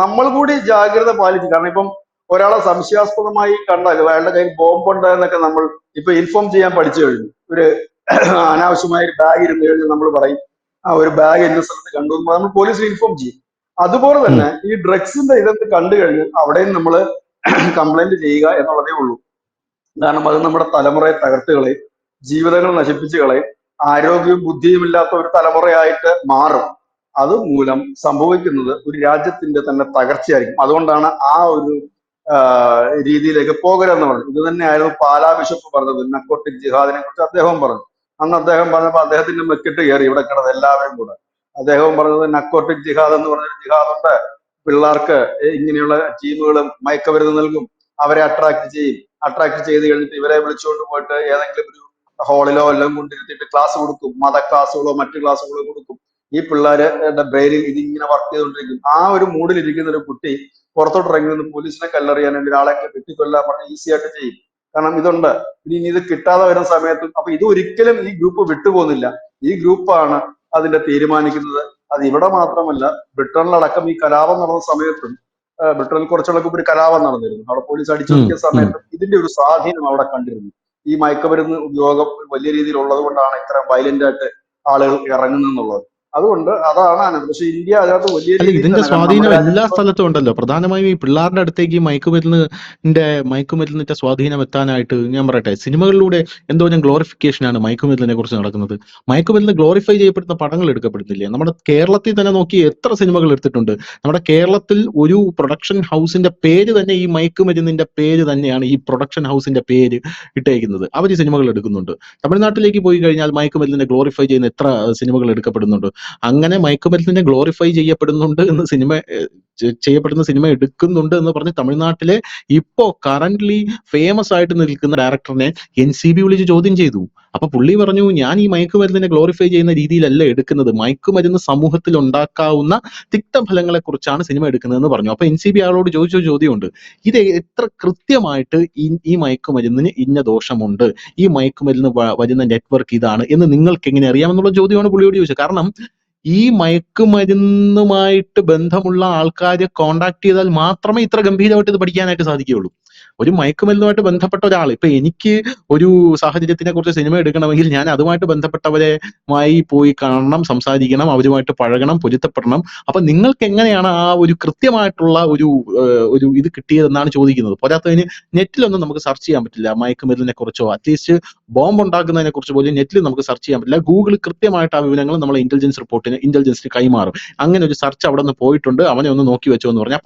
നമ്മൾ കൂടി ജാഗ്രത പാലിച്ചു. കാരണം ഇപ്പം ഒരാളെ സംശയാസ്പദമായി കണ്ടാൽ അയാളുടെ കയ്യിൽ ബോംബുണ്ട് എന്നൊക്കെ നമ്മൾ ഇപ്പൊ ഇൻഫോം ചെയ്യാൻ പഠിച്ചു കഴിഞ്ഞു. ഒരു അനാവശ്യമായ ഒരു ബാഗ് ഇരുന്ന് കഴിഞ്ഞാൽ നമ്മൾ പറയും ഒരു ബാഗ് എന്ന സ്ഥലത്ത് കണ്ടു എന്ന് നമ്മൾ പോലീസിൽ ഇൻഫോം ചെയ്യും. അതുപോലെ ഉം, തന്നെ ഈ ഡ്രഗ്സിന്റെ ഇതെന്ന് കണ്ടു കഴിഞ്ഞാൽ അവിടെയും നമ്മൾ കംപ്ലൈന്റ് ചെയ്യുക എന്നുള്ളതേ ഉള്ളൂ. കാരണം അത് നമ്മുടെ തലമുറയെ തകർത്ത് കളയും, ജീവിതങ്ങൾ നശിപ്പിച്ച് കളയും, ആരോഗ്യവും ബുദ്ധിയും ഇല്ലാത്ത ഒരു തലമുറയായിട്ട് മാറും. അത് മൂലം സംഭവിക്കുന്നത് ഒരു രാജ്യത്തിന്റെ തന്നെ തകർച്ചയായിരിക്കും. അതുകൊണ്ടാണ് ആ ഒരു രീതിയിലേക്ക് പോകരുതെന്ന് പറഞ്ഞു. ഇത് തന്നെയായിരുന്നു പാലാ ബിഷപ്പ് പറഞ്ഞത്, നക്കോട്ടിക് ജിഹാദിനെ കുറിച്ച് അദ്ദേഹം പറഞ്ഞു. അന്ന് അദ്ദേഹം പറഞ്ഞപ്പോൾ അദ്ദേഹത്തിന്റെ മെക്കിട്ട് കയറി ഇവിടെ കിടന്നത് എല്ലാവരും കൂടെ. അദ്ദേഹവും പറഞ്ഞത് നക്കോട്ടിക് ജിഹാദ് എന്ന് പറഞ്ഞൊരു ജിഹാദുണ്ട്. പിള്ളേർക്ക് ഇങ്ങനെയുള്ള ടീമുകളും മയക്കുമരുന്ന് നൽകും, അവരെ അട്രാക്ട് ചെയ്ത് കഴിഞ്ഞിട്ട് ഇവരെ വിളിച്ചുകൊണ്ട് പോയിട്ട് ഏതെങ്കിലും ഒരു ഹാളിലോ എല്ലാം കൊണ്ടിരുത്തിയിട്ട് ക്ലാസ് കൊടുക്കും, മത ക്ലാസ്സുകളോ മറ്റു ക്ലാസ്സുകളോ കൊടുക്കും. ഈ പിള്ളേരുടെ ബ്രെയിനിൽ ഇതിങ്ങനെ വർക്ക് ചെയ്തുകൊണ്ടിരിക്കും. ആ ഒരു മൂഡിൽ ഇരിക്കുന്ന ഒരു കുട്ടി പുറത്തോട്ട് ഇറങ്ങി നിന്ന് പോലീസിനെ കല്ലെറിയാൻ വേണ്ടി ഒരാളെ വെട്ടിക്കൊല്ലാൻ പറഞ്ഞ് ഈസി ആയിട്ട് ചെയ്യും. കാരണം ഇതുണ്ട്. ഇനി ഇത് കിട്ടാതെ വരുന്ന സമയത്തും അപ്പൊ ഇത് ഒരിക്കലും ഈ ഗ്രൂപ്പ് വിട്ടുപോകുന്നില്ല. ഈ ഗ്രൂപ്പാണ് അതിന്റെ തീരുമാനിക്കുന്നത്. അത് ഇവിടെ മാത്രമല്ല, ബ്രിട്ടനിലടക്കം ഈ കലാപം നടന്ന സമയത്തും ബ്രിട്ടനിൽ കുറച്ചുള്ള ഒരു കലാപം നടന്നിരുന്നു. അവിടെ പോലീസ് അടിച്ചൊതുക്കിയ ഉം, സമയത്തും ഇതിന്റെ ഒരു സ്വാധീനം അവിടെ കണ്ടിരുന്നു. ഈ മയക്കുമരുന്ന് ഉപയോഗം വലിയ രീതിയിൽ ഉള്ളത് കൊണ്ടാണ് ഇത്ര വയലന്റ് ആയിട്ട് ആളുകൾ ഇറങ്ങുന്നത്. അതുകൊണ്ട് അതാണ്. പക്ഷെ ഇന്ത്യ അതിനകത്ത് വലിയ അല്ല, രീതിയിൽ ഇതിന്റെ തന്നെ, കാരണം നമ്മുടെ സ്വാധീനം എല്ലാ രാജ്യത്ത് സ്ഥലത്തും ഉണ്ടല്ലോ. പ്രധാനമായും ഈ പിള്ളേരുടെ അടുത്തേക്ക് ഈ മയക്കുമരുന്നിന്റെ സ്വാധീനം എത്താനായിട്ട് ഞാൻ പറയട്ടെ, സിനിമകളിലൂടെ എന്തോരം ഗ്ലോറിഫിക്കേഷനാണ് മയക്കുമരുന്നിനെ കുറിച്ച് നടക്കുന്നത്. മയക്കുമരുന്ന് ഗ്ലോറിഫൈ ചെയ്യപ്പെടുന്ന പടങ്ങൾ എടുക്കപ്പെടുന്നില്ലേ? നമ്മുടെ കേരളത്തിൽ തന്നെ നോക്കി എത്ര സിനിമകൾ എടുത്തിട്ടുണ്ട്. നമ്മുടെ കേരളത്തിൽ ഒരു പ്രൊഡക്ഷൻ ഹൗസിന്റെ പേര് തന്നെ ഈ മയക്കുമരുന്നിന്റെ പേര് തന്നെയാണ്, ഈ പ്രൊഡക്ഷൻ ഹൗസിന്റെ പേര് ഇട്ടേക്കുന്നത്. അവർ ഈ സിനിമകൾ എടുക്കുന്നുണ്ട്. തമിഴ്നാട്ടിലേക്ക് പോയി കഴിഞ്ഞാൽ മയക്കുമരുന്നിനെ ഗ്ലോറിഫൈ ചെയ്യുന്ന എത്ര സിനിമകൾ എടുക്കപ്പെടുന്നുണ്ട്. അങ്ങനെ മയക്കുമരുന്നിനെ ഗ്ലോറിഫൈ ചെയ്യപ്പെടുന്നുണ്ട് എന്ന് ചെയ്യപ്പെടുന്ന സിനിമ എടുക്കുന്നുണ്ട് എന്ന് പറഞ്ഞ് തമിഴ്നാട്ടിലെ ഇപ്പോ കറന്റ്ലി ഫേമസ് ആയിട്ട് നിൽക്കുന്ന ഡയറക്ടറിനെ NCB വിളിച്ച് ചോദ്യം ചെയ്തു. അപ്പൊ പുള്ളി പറഞ്ഞു, ഞാൻ ഈ മയക്കുമരുന്നിനെ ഗ്ലോറിഫൈ ചെയ്യുന്ന രീതിയിലല്ല എടുക്കുന്നത്, മയക്കുമരുന്ന് സമൂഹത്തിൽ ഉണ്ടാക്കാവുന്ന തിക്തഫലങ്ങളെ കുറിച്ചാണ് സിനിമ എടുക്കുന്നതെന്ന് പറഞ്ഞു. അപ്പൊ NCB ആളോട് ചോദിച്ച ചോദ്യമുണ്ട്, ഇത് എത്ര കൃത്യമായിട്ട് ഈ മയക്കുമരുന്നിന് ഇന്ന ദോഷമുണ്ട്, ഈ മയക്കുമരുന്ന് വരുന്ന നെറ്റ്വർക്ക് ഇതാണ് എന്ന് നിങ്ങൾക്ക് എങ്ങനെ അറിയാമെന്നുള്ള ചോദ്യമാണ് പുള്ളിയോട് ചോദിച്ചത്. കാരണം ഈ മയക്കുമരുന്നുമായിട്ട് ബന്ധമുള്ള ആൾക്കാരെ കോണ്ടാക്ട് ചെയ്താൽ മാത്രമേ ഇത്ര ഗംഭീരമായിട്ട് ഇത് പഠിക്കാനായിട്ട് സാധിക്കുകയുള്ളൂ. ഒരു മയക്കുമരുന്നുമായിട്ട് ബന്ധപ്പെട്ട ഒരാൾ, ഇപ്പൊ എനിക്ക് ഒരു സാഹചര്യത്തിനെ കുറിച്ച് സിനിമ എടുക്കണമെങ്കിൽ ഞാൻ അതുമായിട്ട് ബന്ധപ്പെട്ടവരുമായി പോയി കാണണം, സംസാരിക്കണം, അവരുമായിട്ട് പഴകണം, പൊരുത്തപ്പെടണം. അപ്പൊ നിങ്ങൾക്ക് എങ്ങനെയാണ് ആ ഒരു കൃത്യമായിട്ടുള്ള ഒരു ഇത് കിട്ടിയതെന്നാണ് ചോദിക്കുന്നത്. പോരാത്തതിന് നെറ്റിലൊന്നും നമുക്ക് സെർച്ച് ചെയ്യാൻ പറ്റില്ല മയക്കുമരുന്നിനെ കുറിച്ചോ, അറ്റ്ലീസ്റ്റ് ബോംബ് ഉണ്ടാക്കുന്നതിനെ കുറിച്ച് പോലും നെറ്റിൽ നമുക്ക് സെർച്ച് ചെയ്യാൻ പറ്റില്ല. ഗൂഗിൾ കൃത്യമായിട്ട് ആ വിവരങ്ങൾ നമ്മളെ ഇന്റലിജൻസിന് കൈമാറും. അങ്ങനെ ഒരു സെർച്ച് അവിടെ നിന്ന് പോയിട്ടുണ്ട്, അവനെ ഒന്ന് നോക്കി വെച്ചോ എന്ന് പറഞ്ഞു.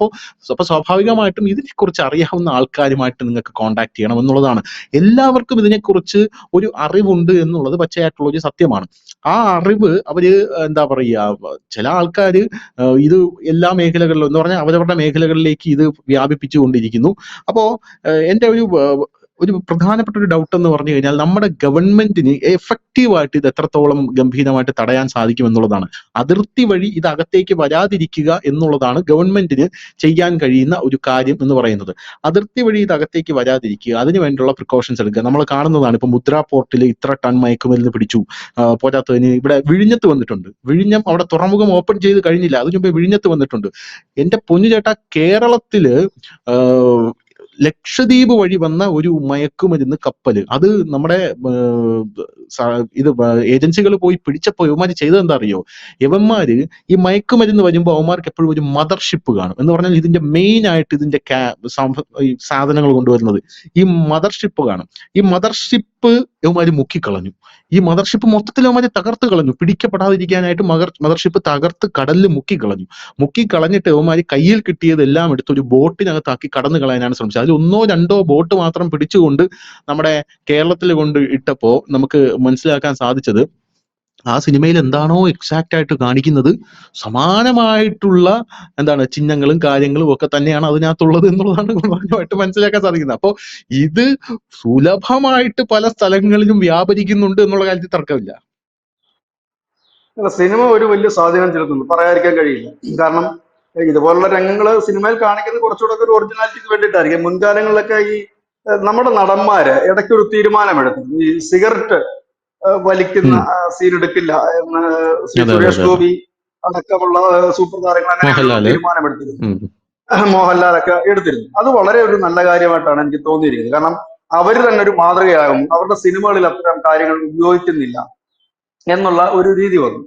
അപ്പൊ സ്വാഭാവികമായിട്ടും ഇതിനെക്കുറിച്ച് അറിയാവുന്ന ആൾക്കാരുമായിട്ട് നിങ്ങൾക്ക് കോണ്ടാക്ട് ചെയ്യണം എന്നുള്ളതാണ്. എല്ലാവർക്കും ഇതിനെക്കുറിച്ച് ഒരു അറിവുണ്ട് എന്നുള്ളത് പച്ചയായിട്ടുള്ള ഒരു സത്യമാണ്. ആ അറിവ് അവര് എന്താ പറയുക, ചില ആൾക്കാര് ഇത് എല്ലാ മേഖലകളിലും എന്ന് പറഞ്ഞാൽ അവരവരുടെ മേഖലകളിലേക്ക് ഇത് വ്യാപിപ്പിച്ചു കൊണ്ടിരിക്കുന്നു. അപ്പോ എന്റെ ഒരു ഒരു പ്രധാനപ്പെട്ട ഒരു ഡൗട്ട് എന്ന് പറഞ്ഞു കഴിഞ്ഞാൽ നമ്മുടെ ഗവൺമെന്റിന് എഫക്റ്റീവായിട്ട് ഇത് എത്രത്തോളം ഗംഭീരമായിട്ട് തടയാൻ സാധിക്കും എന്നുള്ളതാണ്. അതിർത്തി വഴി ഇത് അകത്തേക്ക് വരാതിരിക്കുക എന്നുള്ളതാണ് ഗവൺമെന്റിന് ചെയ്യാൻ കഴിയുന്ന ഒരു കാര്യം എന്ന് പറയുന്നത്. അതിർത്തി വഴി ഇത് അകത്തേക്ക് വരാതിരിക്കുക, അതിന് വേണ്ടിയുള്ള പ്രിക്കോഷൻസ് എടുക്കുക. നമ്മൾ കാണുന്നതാണ്, ഇപ്പൊ മുദ്ര പോർട്ടിൽ ഇത്ര ടൺ മയക്കുമരുന്ന് പിടിച്ചു, പോരാത്തതിന് ഇവിടെ വിഴിഞ്ഞത്ത് വന്നിട്ടുണ്ട്. വിഴിഞ്ഞം അവിടെ തുറമുഖം ഓപ്പൺ ചെയ്ത് കഴിഞ്ഞില്ല, അതിനു മുമ്പേ വിഴിഞ്ഞത്ത് വന്നിട്ടുണ്ട്. എന്റെ പൊന്നു ചേട്ടാ, കേരളത്തില് ലക്ഷദ്വീപ് വഴി വന്ന ഒരു മയക്കുമരുന്ന് കപ്പല്, അത് നമ്മുടെ ഇത് ഏജൻസികൾ പോയി പിടിച്ചപ്പോ ഇവന്മാര് ചെയ്തത് എന്താ അറിയോ? ഇവന്മാര് ഈ മയക്കുമരുന്ന് വരുമ്പോൾ അവന്മാർക്ക് എപ്പോഴും ഒരു മദർഷിപ്പ് കാണും. എന്ന് പറഞ്ഞാൽ ഇതിന്റെ മെയിൻ ആയിട്ട് ഇതിന്റെ ഈ സാധനങ്ങൾ കൊണ്ടുവരുന്നത് ഈ മദർഷിപ്പ് കാണും. ഈ മദർഷിപ്പ് ഇവന്മാര് മുക്കിക്കളഞ്ഞു. ഈ മദർഷിപ്പ് മൊത്തത്തിൽ അവന്മാര് തകർത്ത് കളഞ്ഞു. പിടിക്കപ്പെടാതിരിക്കാനായിട്ട് മദർഷിപ്പ് തകർത്ത് കടലിൽ മുക്കിക്കളഞ്ഞിട്ട് ഇവന്മാര് കയ്യിൽ കിട്ടിയതെല്ലാം എടുത്ത് ഒരു ബോട്ടിനകത്താക്കി കടന്നു കളയാനാണ് ശ്രമിച്ചത്. അതിൽ 1 or 2 ബോട്ട് മാത്രം പിടിച്ചുകൊണ്ട് നമ്മുടെ കേരളത്തിൽ കൊണ്ട് ഇട്ടപ്പോ നമുക്ക് മനസ്സിലാക്കാൻ സാധിച്ചത്, ആ സിനിമയിൽ എന്താണോ എക്സാക്ട് ആയിട്ട് കാണിക്കുന്നത് സമാനമായിട്ടുള്ള ചിഹ്നങ്ങളും കാര്യങ്ങളും ഒക്കെ തന്നെയാണ് അതിനകത്തുള്ളത് എന്നുള്ളതാണ് പ്രധാനമായിട്ട് മനസ്സിലാക്കാൻ സാധിക്കുന്നത്. അപ്പോ ഇത് സുലഭമായിട്ട് പല സ്ഥലങ്ങളിലും വ്യാപരിക്കുന്നുണ്ട് എന്നുള്ള കാര്യത്തിൽ തർക്കമില്ല. സിനിമ ഒരു വലിയ സ്വാധീനം ചെലുത്തുന്നു, പറയാതിരിക്കാൻ കഴിയില്ല. കാരണം ഇതുപോലുള്ള രംഗങ്ങൾ സിനിമയിൽ കാണിക്കുന്നത് കുറച്ചുകൂടെ ഒരു ഒറിജിനാലിറ്റിക്ക് വേണ്ടിയിട്ടായിരിക്കും. മുൻകാലങ്ങളിലൊക്കെ ഈ നമ്മുടെ നടന്മാര് ഇടയ്ക്കൊരു തീരുമാനമെടുത്തു, ഈ സിഗരറ്റ് വലിക്കുന്ന സീൻ എടുക്കില്ല എന്ന് സുരേഷ് ഗോപി അടക്കമുള്ള സൂപ്പർ താരങ്ങൾ അങ്ങനെ തീരുമാനമെടുത്തിരുന്നു. മോഹൻലാലൊക്കെ എടുത്തിരുന്നു. അത് വളരെ ഒരു നല്ല കാര്യമായിട്ടാണ് എനിക്ക് തോന്നിയിരിക്കുന്നത്. കാരണം അവർ തന്നെ ഒരു മാതൃകയാകും, അവരുടെ സിനിമകളിൽ അത്തരം കാര്യങ്ങൾ ഉപയോഗിക്കുന്നില്ല എന്നുള്ള ഒരു രീതി വന്നു.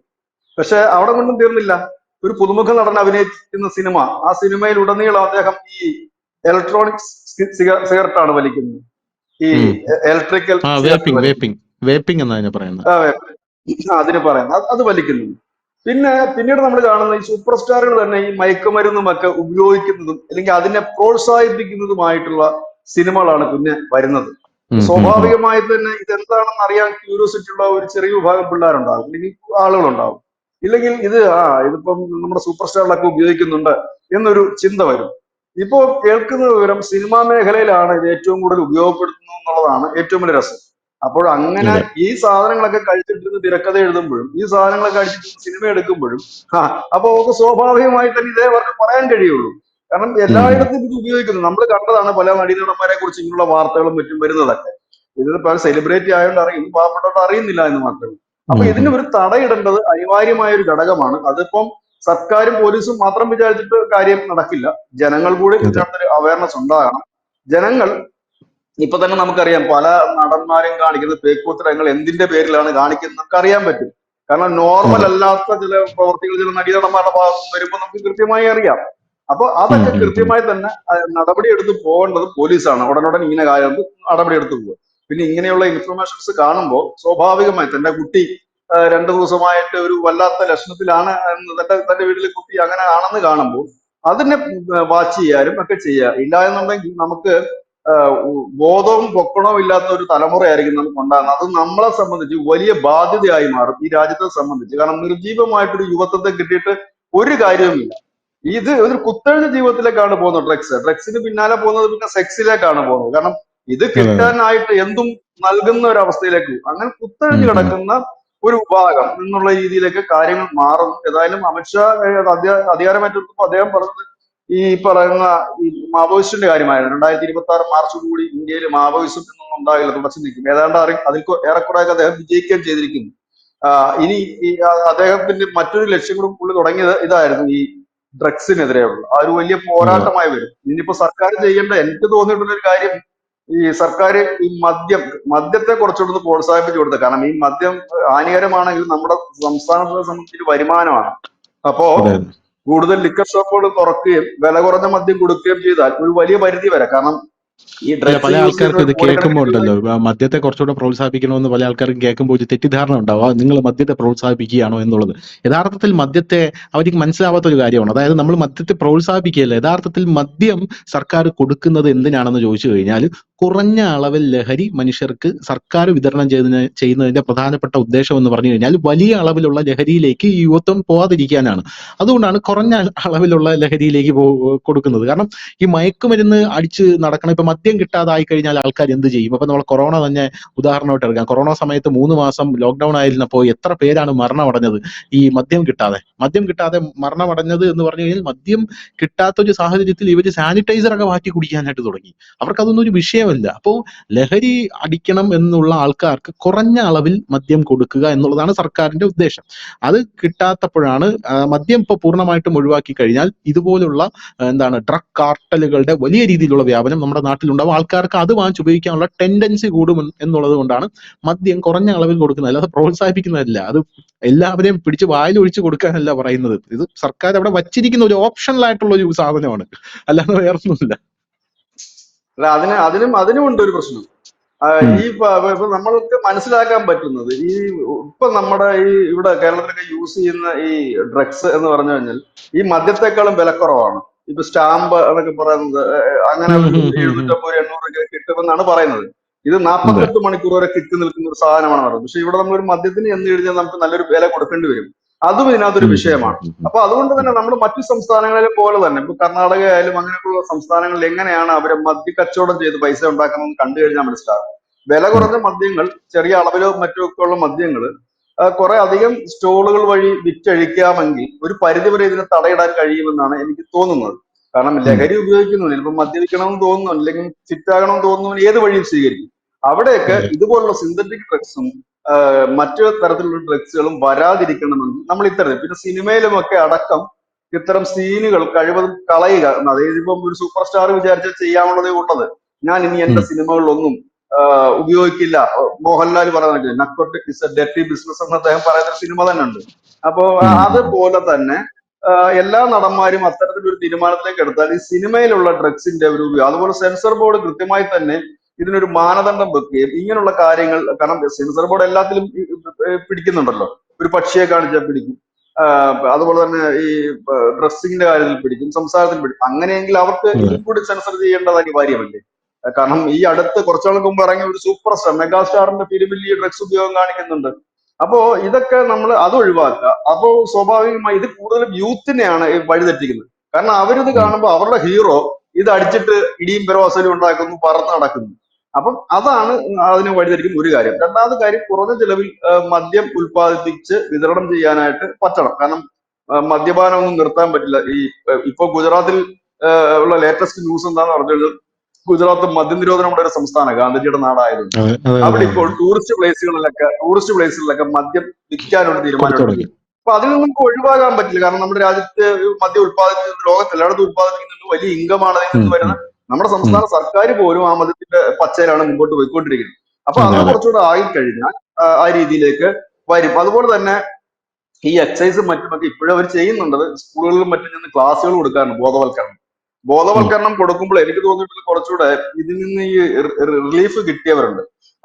പക്ഷെ അവിടെ കൊണ്ടും തീർന്നില്ല. ഒരു പുതുമുഖ നടൻ അഭിനയിക്കുന്ന സിനിമ, ആ സിനിമയിൽ ഉടനീളം അദ്ദേഹം ഈ ഇലക്ട്രോണിക് സിഗരറ്റാണ് വലിക്കുന്നത്, ഈ ഇലക്ട്രിക്കൽ അതിന് പറയുന്നത്, അത് വലിക്കുന്നു. പിന്നീട് നമ്മൾ കാണുന്ന ഈ സൂപ്പർ സ്റ്റാറുകൾ തന്നെ ഈ മയക്കുമരുന്നുമൊക്കെ ഉപയോഗിക്കുന്നതും അല്ലെങ്കിൽ അതിനെ പ്രോത്സാഹിപ്പിക്കുന്നതുമായിട്ടുള്ള സിനിമകളാണ് പിന്നെ വരുന്നത്. സ്വാഭാവികമായി തന്നെ ഇതെന്താണെന്ന് അറിയാൻ ക്യൂരിയോസിറ്റി ഉള്ള ഒരു ചെറിയ വിഭാഗം പിള്ളേരുണ്ടാകും, അല്ലെങ്കിൽ ആളുകളുണ്ടാകും. ഇല്ലെങ്കിൽ ഇതിപ്പം നമ്മുടെ സൂപ്പർ സ്റ്റാറുകളൊക്കെ ഉപയോഗിക്കുന്നുണ്ട് എന്നൊരു ചിന്ത വരും. ഇപ്പോ കേൾക്കുന്ന വിവരം സിനിമാ മേഖലയിലാണ് ഇത് ഏറ്റവും കൂടുതൽ ഉപയോഗപ്പെടുത്തുന്നത് എന്നുള്ളതാണ് ഏറ്റവും വലിയ രസം. അപ്പോൾ അങ്ങനെ ഈ സാധനങ്ങളൊക്കെ കഴിച്ചിട്ടിരുന്ന് തിരക്കഥ എഴുതുമ്പോഴും ഈ സാധനങ്ങളൊക്കെ കഴിച്ചിട്ട് സിനിമ എടുക്കുമ്പോഴും അപ്പൊ അവർക്ക് സ്വാഭാവികമായി തന്നെ ഇതേ അവർക്ക് പറയാൻ കഴിയുള്ളൂ. കാരണം എല്ലായിടത്തും ഇത് ഉപയോഗിക്കുന്നു. നമ്മൾ കണ്ടതാണ് പല നടീനടന്മാരെ കുറിച്ച് ഇങ്ങനെയുള്ള വാർത്തകളും മറ്റും വരുന്നതൊക്കെ. ഇതിപ്പോ സെലിബ്രിറ്റി ആയതുകൊണ്ട് അറിയും, പാവപ്പെട്ടവർ അറിയുന്നില്ല എന്ന് മാത്രമേ. അപ്പൊ ഇതിന് ഒരു തടയിടേണ്ടത് അനിവാര്യമായ ഒരു ഘടകമാണ്. അതിപ്പം സർക്കാരും പോലീസും മാത്രം വിചാരിച്ചിട്ട് കാര്യം നടക്കില്ല. ജനങ്ങൾ കൂടി ഇതിനകത്തൊരു അവയർനെസ് ഉണ്ടാകണം. ജനങ്ങൾ ഇപ്പൊ തന്നെ നമുക്കറിയാം, പല നടന്മാരെയും കാണിക്കുന്ന പേക്കൂത്തരങ്ങൾ എന്തിന്റെ പേരിലാണ് കാണിക്കുന്നത് നമുക്ക് അറിയാൻ പറ്റും. കാരണം നോർമൽ അല്ലാത്ത ചില പ്രവർത്തികൾ ചില നടീനടന്മാരുടെ ഭാഗത്ത് വരുമ്പോൾ നമുക്ക് കൃത്യമായി അറിയാം. അപ്പൊ അതൊക്കെ കൃത്യമായി തന്നെ നടപടി എടുത്ത് പോകേണ്ടത് പോലീസാണ്. ഉടനുടൻ ഇങ്ങനെ കാര്യം നടപടി എടുത്തു പോകുക. പിന്നെ ഇങ്ങനെയുള്ള ഇൻഫർമേഷൻസ് കാണുമ്പോൾ സ്വാഭാവികമായി തന്റെ കുട്ടി 2 ദിവസമായിട്ട് ഒരു വല്ലാത്ത ലക്ഷണത്തിലാണ് തന്റെ വീട്ടിലെ കുട്ടി അങ്ങനെ ആണെന്ന് കാണുമ്പോൾ അതിനെ വാച്ച് ചെയ്യാനും ഒക്കെ ചെയ്യുക. ഇല്ല എന്നുണ്ടെങ്കിൽ നമുക്ക് ബോധവും പൊക്കണവും ഇല്ലാത്ത ഒരു തലമുറയായിരിക്കും നമുക്ക് ഉണ്ടാകുന്നത്. അത് നമ്മളെ സംബന്ധിച്ച് വലിയ ബാധ്യതയായി മാറും ഈ രാജ്യത്തെ സംബന്ധിച്ച്. കാരണം നിർജീവമായിട്ടൊരു യുവത്വത്തെ കിട്ടിയിട്ട് ഒരു കാര്യവുമില്ല. ഇത് ഒരു കുത്തഴിഞ്ഞ ജീവിതത്തിലേക്കാണ് പോകുന്നത്. ഡ്രഗ്സിന് പിന്നാലെ പോകുന്നത് പിന്നെ സെക്സിലേക്കാണ് പോകുന്നത്. കാരണം ഇത് കിട്ടാനായിട്ട് എന്തും നൽകുന്ന ഒരു അവസ്ഥയിലേക്ക്, അങ്ങനെ കുത്തഴിഞ്ഞ് കിടക്കുന്ന ഒരു വിഭാഗം എന്നുള്ള രീതിയിലേക്ക് കാര്യങ്ങൾ മാറും. ഏതായാലും അമിത്ഷാ അധികാരമേറ്റെടുത്തപ്പോൾ അദ്ദേഹം പറഞ്ഞത് ഈ പറയുന്ന ഈ മാവോയിസ്റ്റിന്റെ കാര്യമായിരുന്നു. 2026 മാർച്ചോടുകൂടി ഇന്ത്യയിൽ മാവോയിസം എന്നൊന്നും ഉണ്ടാകില്ല, തുടച്ചു നിൽക്കും. ഏതാണ്ട് അതിൽ ഏറെക്കുറെ അദ്ദേഹം വിജയിക്കുകയും ചെയ്തിരിക്കുന്നു. ഇനി ഈ അദ്ദേഹത്തിന്റെ മറ്റൊരു ലക്ഷ്യം കൂടി പുള്ളി തുടങ്ങിയത് ഇതായിരുന്നു, ഈ ഡ്രഗ്സിനെതിരെയുള്ള ആ ഒരു വലിയ പോരാട്ടമായി വരും. ഇനിയിപ്പോ സർക്കാർ ചെയ്യേണ്ട എനിക്ക് തോന്നിയിട്ടുള്ള ഒരു കാര്യം, ഈ സർക്കാർ ഈ മദ്യത്തെ കുറച്ചുകൂടെ പ്രോത്സാഹിപ്പിച്ചു കൊടുത്തത്. കാരണം ഈ മദ്യം ഹാനികരമാണെങ്കിൽ നമ്മുടെ സംസ്ഥാനത്തെ സംബന്ധിച്ച് വരുമാനമാണ്. അപ്പോ കൂടുതൽ ലിക്കർ ഷോപ്പുകൾ തുറക്കുകയും വില കുറഞ്ഞ മദ്യം കൊടുക്കുകയും ചെയ്താൽ ഒരു വലിയ പരിധി വരെ, കാരണം ഈ പല ആൾക്കാർക്ക് ഇത് കേൾക്കുമ്പോൾ ഉണ്ടല്ലോ, മദ്യത്തെ കുറച്ചുകൂടെ പ്രോത്സാഹിപ്പിക്കണമെന്ന് പല ആൾക്കാർക്കും കേൾക്കുമ്പോൾ ഒരു തെറ്റിദ്ധാരണ ഉണ്ടാവും, നിങ്ങൾ മദ്യത്തെ പ്രോത്സാഹിപ്പിക്കുകയാണോ എന്നുള്ളത്. യഥാർത്ഥത്തിൽ മദ്യത്തെ അവർക്ക് മനസ്സിലാവാത്ത ഒരു കാര്യമാണ്. അതായത് നമ്മൾ മദ്യത്തെ പ്രോത്സാഹിപ്പിക്കുകയല്ല, യഥാർത്ഥത്തിൽ മദ്യം സർക്കാർ കൊടുക്കുന്നത് എന്തിനാണെന്ന് ചോദിച്ചു കഴിഞ്ഞാൽ കുറഞ്ഞ അളവിൽ ലഹരി മനുഷ്യർക്ക് സർക്കാർ വിതരണം ചെയ്യുന്നതിന്റെ പ്രധാനപ്പെട്ട ഉദ്ദേശം എന്ന് പറഞ്ഞു കഴിഞ്ഞാൽ വലിയ അളവിലുള്ള ലഹരിയിലേക്ക് ഈ യുവത്വം പോകാതിരിക്കാനാണ്. അതുകൊണ്ടാണ് കുറഞ്ഞ അളവിലുള്ള ലഹരിയിലേക്ക് കൊടുക്കുന്നത്. കാരണം ഈ മയക്കുമരുന്ന് അടിച്ച് നടക്കണം, ഇപ്പൊ മദ്യം കിട്ടാതായി കഴിഞ്ഞാൽ ആൾക്കാർ എന്ത് ചെയ്യും? അപ്പൊ നമ്മൾ കൊറോണ തന്നെ ഉദാഹരണമായിട്ട് എടുക്കാം. കൊറോണ സമയത്ത് 3 മാസം ലോക്ക്ഡൌൺ ആയിരുന്നപ്പോൾ എത്ര പേരാണ് മരണമടഞ്ഞത് ഈ മദ്യം കിട്ടാതെ മരണമടഞ്ഞത് എന്ന് പറഞ്ഞു കഴിഞ്ഞാൽ മദ്യം കിട്ടാത്തൊരു സാഹചര്യത്തിൽ ഇവര് സാനിറ്റൈസർ ഒക്കെ മാറ്റി കുടിക്കാനായിട്ട് തുടങ്ങി. അവർക്കതൊന്നും ഒരു വിഷയമല്ല. അപ്പോൾ ലഹരി അടിക്കണം എന്നുള്ള ആൾക്കാർക്ക് കുറഞ്ഞ അളവിൽ മദ്യം കൊടുക്കുക എന്നുള്ളതാണ് സർക്കാരിന്റെ ഉദ്ദേശം. അത് കിട്ടാത്തപ്പോഴാണ് മദ്യം ഇപ്പോൾ പൂർണ്ണമായിട്ടും ഒഴിവാക്കി കഴിഞ്ഞാൽ ഇതുപോലുള്ള ഡ്രഗ് കാർട്ടലുകളുടെ വലിയ രീതിയിലുള്ള വ്യാപനം നമ്മുടെ നാട്ടിലുണ്ടാവും. ആൾക്കാർക്ക് അത് വാങ്ങിച്ച് ഉപയോഗിക്കാനുള്ള ടെൻഡൻസി കൂടും എന്നുള്ളത് കൊണ്ടാണ് മദ്യം കുറഞ്ഞ അളവിൽ കൊടുക്കുന്നത്. അല്ലാതെ പ്രോത്സാഹിപ്പിക്കുന്നതല്ല. അത് എല്ലാവരെയും പിടിച്ച് വായിൽ ഒഴിച്ച് കൊടുക്കാനല്ല പറയുന്നത്. ഇത് സർക്കാർ അവിടെ വച്ചിരിക്കുന്ന ഒരു ഓപ്ഷണൽ ആയിട്ടുള്ള ഒരു സാധനമാണ്, അല്ലാതെ വേറൊന്നുമില്ല. അല്ല, അതിനും ഉണ്ട് ഒരു പ്രശ്നം. ഇപ്പൊ നമ്മൾക്ക് മനസ്സിലാക്കാൻ പറ്റുന്നത് ഇപ്പൊ നമ്മുടെ ഇവിടെ കേരളത്തിലൊക്കെ യൂസ് ചെയ്യുന്ന ഈ ഡ്രഗ്സ് എന്ന് പറഞ്ഞു കഴിഞ്ഞാൽ ഈ മദ്യത്തെക്കാളും വിലക്കുറവാണ്. ഇപ്പൊ സ്റ്റാമ്പ് എന്നൊക്കെ പറയുന്നത് അങ്ങനെ 750-800 കിട്ടുമെന്നാണ് പറയുന്നത്. ഇത് 48 മണിക്കൂർ വരെ കിട്ടി നിൽക്കുന്ന ഒരു സാധനമാണ് പറയുന്നത്. പക്ഷെ ഇവിടെ നമ്മളൊരു മദ്യത്തിന് ചെന്ന് കഴിഞ്ഞാൽ നമുക്ക് നല്ലൊരു വില കൊടുക്കേണ്ടി വരും. അതും ഇതിനകത്തൊരു വിഷയമാണ്. അപ്പൊ അതുകൊണ്ട് തന്നെ നമ്മൾ മറ്റു സംസ്ഥാനങ്ങളിലെ പോലെ തന്നെ ഇപ്പൊ കർണാടക ആയാലും അങ്ങനെയൊക്കെയുള്ള സംസ്ഥാനങ്ങളിൽ എങ്ങനെയാണ് അവരെ മദ്യക്കച്ചവടം ചെയ്ത് പൈസ ഉണ്ടാക്കണമെന്ന് കണ്ടു കഴിഞ്ഞാൽ മനസ്സിലാകും. വില കുറഞ്ഞ മദ്യങ്ങൾ, ചെറിയ അളവിലോ മറ്റോ ഒക്കെ ഉള്ള മദ്യങ്ങൾ കുറെ അധികം സ്റ്റോളുകൾ വഴി വിറ്റഴിക്കാമെങ്കിൽ ഒരു പരിധിവരെ ഇതിനെ തടയിടാൻ കഴിയുമെന്നാണ് എനിക്ക് തോന്നുന്നത്. കാരണം ലഹരി ഉപയോഗിക്കുന്നവന് ഇപ്പൊ മദ്യപിക്കണമെന്ന് തോന്നുന്നു, അല്ലെങ്കിൽ ഫിറ്റാകണമെന്ന് തോന്നുന്നവന് ഏത് വഴിയും സ്വീകരിക്കും. അവിടെയൊക്കെ ഇതുപോലുള്ള സിന്തറ്റിക് ഡ്രഗ്സും മറ്റു തരത്തിലുള്ള ഡ്രഗ്സുകളും വരാതിരിക്കണമെന്ന് നമ്മൾ ഇത്തരത്തിൽ പിന്നെ സിനിമയിലുമൊക്കെ അടക്കം ഇത്തരം സീനുകൾ കഴിവതും കളയുക. അതായത് ഇപ്പം ഒരു സൂപ്പർ സ്റ്റാർ വിചാരിച്ചാൽ ചെയ്യാനുള്ളതേ ഉള്ളത്. ഞാൻ ഇനി എന്റെ സിനിമകളിലൊന്നും ഉപയോഗിക്കില്ല. മോഹൻലാൽ പറയുന്നത് narcotic is A dirty business എന്ന് അദ്ദേഹം പറയുന്ന സിനിമ തന്നെ ഉണ്ട്. അപ്പോ അതുപോലെ തന്നെ എല്ലാ നടന്മാരും അത്തരത്തിലൊരു തീരുമാനത്തിലേക്ക് എടുത്താൽ ഈ സിനിമയിലുള്ള ഡ്രഗ്സിന്റെ ഒരു അതുപോലെ സെൻസർ ബോർഡ് കൃത്യമായി തന്നെ ഇതിനൊരു മാനദണ്ഡം വെക്കുകയും ഇങ്ങനെയുള്ള കാര്യങ്ങൾ, കാരണം സെൻസർ ബോർഡ് എല്ലാത്തിലും പിടിക്കുന്നുണ്ടല്ലോ. ഒരു പക്ഷിയെ കാണിച്ചാൽ പിടിക്കും, അതുപോലെ തന്നെ ഈ ഡ്രസ്സിങ്ങിന്റെ കാര്യത്തിൽ പിടിക്കും, സംസാരത്തിൽ പിടിക്കും. അങ്ങനെയെങ്കിൽ അവർക്ക് ഇതും കൂടി സെൻസർ ചെയ്യേണ്ടത് അനിവാര്യമല്ലേ? കാരണം ഈ അടുത്ത് കുറച്ചാൾക്ക് മുമ്പ് ഇറങ്ങിയ ഒരു സൂപ്പർ സ്റ്റാർ മെഗാസ്റ്റാറിന്റെ ഫിലിമിൽ ഈ ഡ്രഗ്സ് ഉപയോഗം കാണിക്കുന്നുണ്ട്. അപ്പോ ഇതൊക്കെ നമ്മൾ അത് ഒഴിവാക്കുക. അപ്പോ സ്വാഭാവികമായി ഇത് കൂടുതലും യൂത്തിനെയാണ് വഴിതെറ്റിക്കുന്നത്. കാരണം അവരിത് കാണുമ്പോൾ അവരുടെ ഹീറോ ഇത് അടിച്ചിട്ട് ഇടിയും പരവാസലും ഉണ്ടാക്കുന്നു, പറന്ന് നടക്കുന്നു. അപ്പം അതാണ് അതിനെ വഴിതെറ്റിക്കുന്ന ഒരു കാര്യം. രണ്ടാമത്തെ കാര്യം, കുറഞ്ഞ ചിലവിൽ മദ്യം ഉൽപ്പാദിപ്പിച്ച് വിതരണം ചെയ്യാനായിട്ട് പറ്റണം. കാരണം മദ്യപാനം ഒന്നും നിർത്താൻ പറ്റില്ല. ഇപ്പൊ ഗുജറാത്തിൽ ഉള്ള ലേറ്റസ്റ്റ് ന്യൂസ് എന്താന്ന് പറഞ്ഞത്, ഗുജറാത്ത് മദ്യനിരോധനമുള്ള ഒരു സംസ്ഥാനം, ഗാന്ധിജിയുടെ നാടായിരുന്നു. അവിടെ ഇപ്പോൾ ടൂറിസ്റ്റ് പ്ലേസുകളിലൊക്കെ മദ്യം വിൽക്കാനുള്ള തീരുമാനം. അപ്പൊ അതിൽ നിന്നും ഒഴിവാകാൻ പറ്റില്ല. കാരണം നമ്മുടെ രാജ്യത്ത് മദ്യം ഉത്പാദിപ്പിക്കുന്നത് ലോകത്തെല്ലായിടത്തും ഉത്പാദിപ്പിക്കുന്നുണ്ട്, വലിയ ഇൻകമാണ് അതിൽ നിന്ന് വരുന്നത്. നമ്മുടെ സംസ്ഥാന സർക്കാർ പോലും ആ മദ്യത്തിന്റെ പച്ചയിലാണ് മുമ്പോട്ട് പോയിക്കൊണ്ടിരിക്കുന്നത്. അപ്പൊ അത് കുറച്ചുകൂടെ ആയിക്കഴിഞ്ഞാൽ ആ രീതിയിലേക്ക് വരും. അതുപോലെ തന്നെ ഈ എക്സസൈസും മറ്റുമൊക്കെ ഇപ്പോഴും അവർ ചെയ്യുന്നുണ്ട്. സ്കൂളുകളിലും മറ്റും നിന്ന് ക്ലാസ്സുകൾ കൊടുക്കാറുണ്ട്, ബോധവൽക്കരണം കൊടുക്കുമ്പോൾ എനിക്ക് തോന്നിയിട്ടുള്ള കുറച്ചുകൂടെ ഇതിൽ നിന്ന് ഈ റിലീഫ് കിട്ടിയവരുണ്ട്,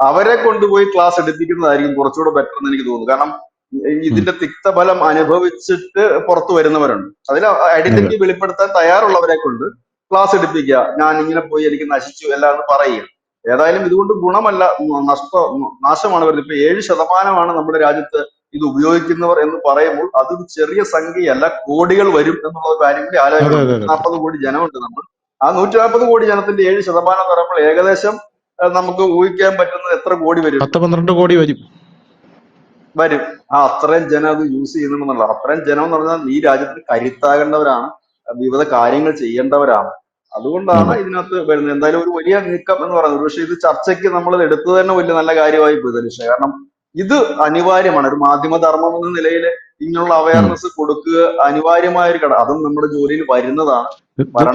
അവരെ കൊണ്ടുപോയി ക്ലാസ് എടുപ്പിക്കുന്നതായിരിക്കും കുറച്ചുകൂടെ ബെറ്റർ എന്ന് എനിക്ക് തോന്നുന്നു. കാരണം ഇതിന്റെ തിക്തഫലം അനുഭവിച്ചിട്ട് പുറത്തു വരുന്നവരുണ്ട്. അതിൽ ഐഡന്റിറ്റി വെളിപ്പെടുത്താൻ തയ്യാറുള്ളവരെ കൊണ്ട് ക്ലാസ് എടുപ്പിക്കുക. ഞാൻ ഇങ്ങനെ പോയി എനിക്ക് നശിച്ചു എല്ലാം പറയുക. ഏതായാലും ഇതുകൊണ്ട് ഗുണമല്ല, നാശമാണ് വരുന്നത്. ഇപ്പൊ 7% നമ്മുടെ രാജ്യത്ത് ഇത് ഉപയോഗിക്കുന്നവർ എന്ന് പറയുമ്പോൾ അതൊരു ചെറിയ സംഖ്യയല്ല, കോടികൾ വരും എന്നുള്ള കാര്യം കൂടി ആലോചിക്കണം. 140 കോടി ജനമുണ്ട് നമ്മൾ. ആ 140 കോടി ജനത്തിന്റെ 7% പറയുമ്പോൾ ഏകദേശം നമുക്ക് ഊഹിക്കാൻ പറ്റുന്നത് എത്ര കോടി വരും? 10-12 കോടി വരും. അത്രയും ജനം അത് യൂസ് ചെയ്യുന്നുണ്ടെന്നുള്ള. അത്രയും ജനം എന്ന് പറഞ്ഞാൽ ഈ രാജ്യത്തിന് കരുത്താകേണ്ടവരാണ്, വിവിധ കാര്യങ്ങൾ ചെയ്യേണ്ടവരാണ്. അതുകൊണ്ടാണ് ഇതിനകത്ത് വരുന്നത്. എന്തായാലും ഒരു വലിയ നീക്കം എന്ന് പറയുന്നത്. പക്ഷെ ഇത് ചർച്ചയ്ക്ക് നമ്മൾ എടുത്തത് തന്നെ വലിയ നല്ല കാര്യമായി പോയി ധനുഷ. കാരണം ഇത് അനിവാര്യമാണ്. ഒരു മാധ്യമധർമ്മം എന്ന നിലയിൽ ഇങ്ങനെയുള്ള അവയർനെസ് കൊടുക്കുക അനിവാര്യമായ ഒരു ഘടകം. അതും നമ്മുടെ ജോലിയിൽ വരുന്നതാണ്.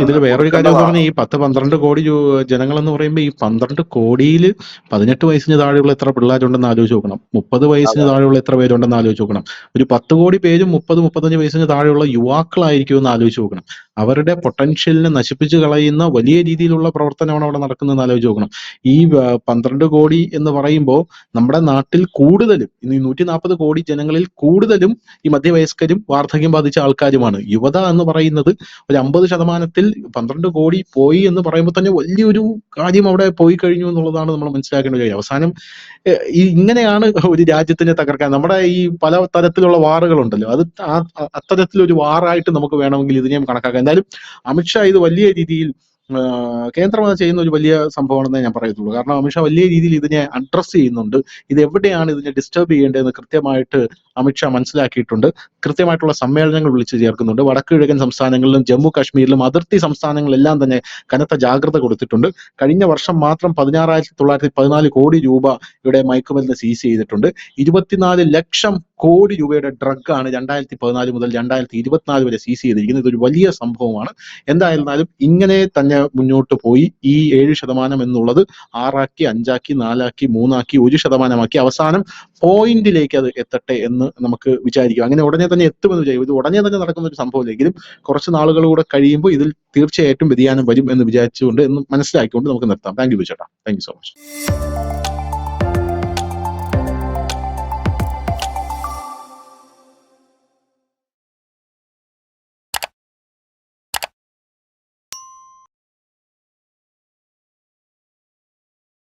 ഇതിൽ വേറൊരു കാര്യം എന്ന് പറഞ്ഞാൽ ഈ 10-12 കോടി ജനങ്ങൾ എന്ന് പറയുമ്പോൾ ഈ 12 കോടിയിൽ 18 വയസ്സിന് താഴെയുള്ള എത്ര പിള്ളേരുണ്ടെന്ന് ആലോചിച്ച് നോക്കണം. 30 വയസ്സിന് താഴെയുള്ള എത്ര പേരുണ്ടെന്ന് ആലോചിച്ച് നോക്കണം. ഒരു 10 കോടി പേരും 30-35 വയസ്സിന് താഴെയുള്ള യുവാക്കളായിരിക്കുമെന്ന് ആലോചിച്ച് നോക്കണം. അവരുടെ പൊട്ടൻഷ്യലിനെ നശിപ്പിച്ച് കളയുന്ന വലിയ രീതിയിലുള്ള പ്രവർത്തനമാണ് അവിടെ നടക്കുന്നതെന്ന് ആലോചിച്ച് നോക്കണം. ഈ 12 കോടി എന്ന് പറയുമ്പോൾ നമ്മുടെ നാട്ടിൽ കൂടുതലും ഈ 140 കോടി ജനങ്ങളിൽ കൂടുതലും ഈ മധ്യവയസ്കരും വാർദ്ധക്യം ബാധിച്ച ആൾക്കാരുമാണ്. യുവത എന്ന് പറയുന്നത് ഒരു 50% 12 കോടി പോയി എന്ന് പറയുമ്പോൾ തന്നെ വലിയൊരു കാര്യം അവിടെ പോയി കഴിഞ്ഞു എന്നുള്ളതാണ് നമ്മൾ മനസ്സിലാക്കേണ്ട കാര്യം. അവസാനം ഇങ്ങനെയാണ് ഒരു രാജ്യത്തിനെ തകർക്കാൻ. നമ്മുടെ ഈ പല തരത്തിലുള്ള വാറുകളുണ്ടല്ലോ, അത് അത്തരത്തിലൊരു വാറായിട്ട് നമുക്ക് വേണമെങ്കിൽ ഇതിനെയും കണക്കാക്കാം. എന്തായാലും അമിത്ഷാ ഇത് വലിയ രീതിയിൽ കേന്ദ്രം അത് ചെയ്യുന്ന ഒരു വലിയ സംഭവമാണെന്നേ ഞാൻ പറയത്തുള്ളൂ. കാരണം അമിത്ഷാ വലിയ രീതിയിൽ ഇതിനെ അഡ്രസ്സ് ചെയ്യുന്നുണ്ട്. ഇത് എവിടെയാണ് ഇതിനെ ഡിസ്റ്റർബ് ചെയ്യേണ്ടതെന്ന് കൃത്യമായിട്ട് അമിത്ഷാ മനസ്സിലാക്കിയിട്ടുണ്ട്. കൃത്യമായിട്ടുള്ള സമ്മേളനങ്ങൾ വിളിച്ചു ചേർക്കുന്നുണ്ട്. വടക്ക് കിഴക്കൻ സംസ്ഥാനങ്ങളിലും ജമ്മു കാശ്മീരിലും അതിർത്തി സംസ്ഥാനങ്ങളിലെല്ലാം തന്നെ കനത്ത ജാഗ്രത കൊടുത്തിട്ടുണ്ട്. കഴിഞ്ഞ വർഷം മാത്രം 16,914 കോടി രൂപ ഇവിടെ മയക്കുമരുന്ന് സീസ് ചെയ്തിട്ടുണ്ട്. 24 ലക്ഷം കോടി രൂപയുടെ ഡ്രഗാണ് 2014 മുതൽ 2024 വരെ സീസ് ചെയ്തിരിക്കുന്നത്. ഇതൊരു വലിയ സംഭവമാണ്. എന്തായിരുന്നാലും ഇങ്ങനെ തന്നെ മുന്നോട്ട് പോയി ഈ 7% എന്നുള്ളത് 6ആക്കി, 5ആക്കി, 4ആക്കി, 3ആക്കി, 1% അവസാനം പോയിന്റിലേക്ക് അത് എത്തട്ടെ എന്ന് നമുക്ക് വിചാരിക്കാം. അങ്ങനെ ഉടനെ തന്നെ എത്തുമെന്ന് വിചാരിക്കും. ഇത് ഉടനെ തന്നെ നടക്കുന്ന ഒരു സംഭവമില്ലെങ്കിലും കുറച്ച് നാളുകൾ കൂടെ കഴിയുമ്പോൾ ഇതിൽ തീർച്ചയായിട്ടും വ്യതിയാനം വരും എന്ന് വിചാരിച്ചുകൊണ്ട് എന്ന് മനസ്സിലാക്കിക്കൊണ്ട് നമുക്ക് നിർത്താം. താങ്ക് യു ചേട്ടാ. Thank you so much.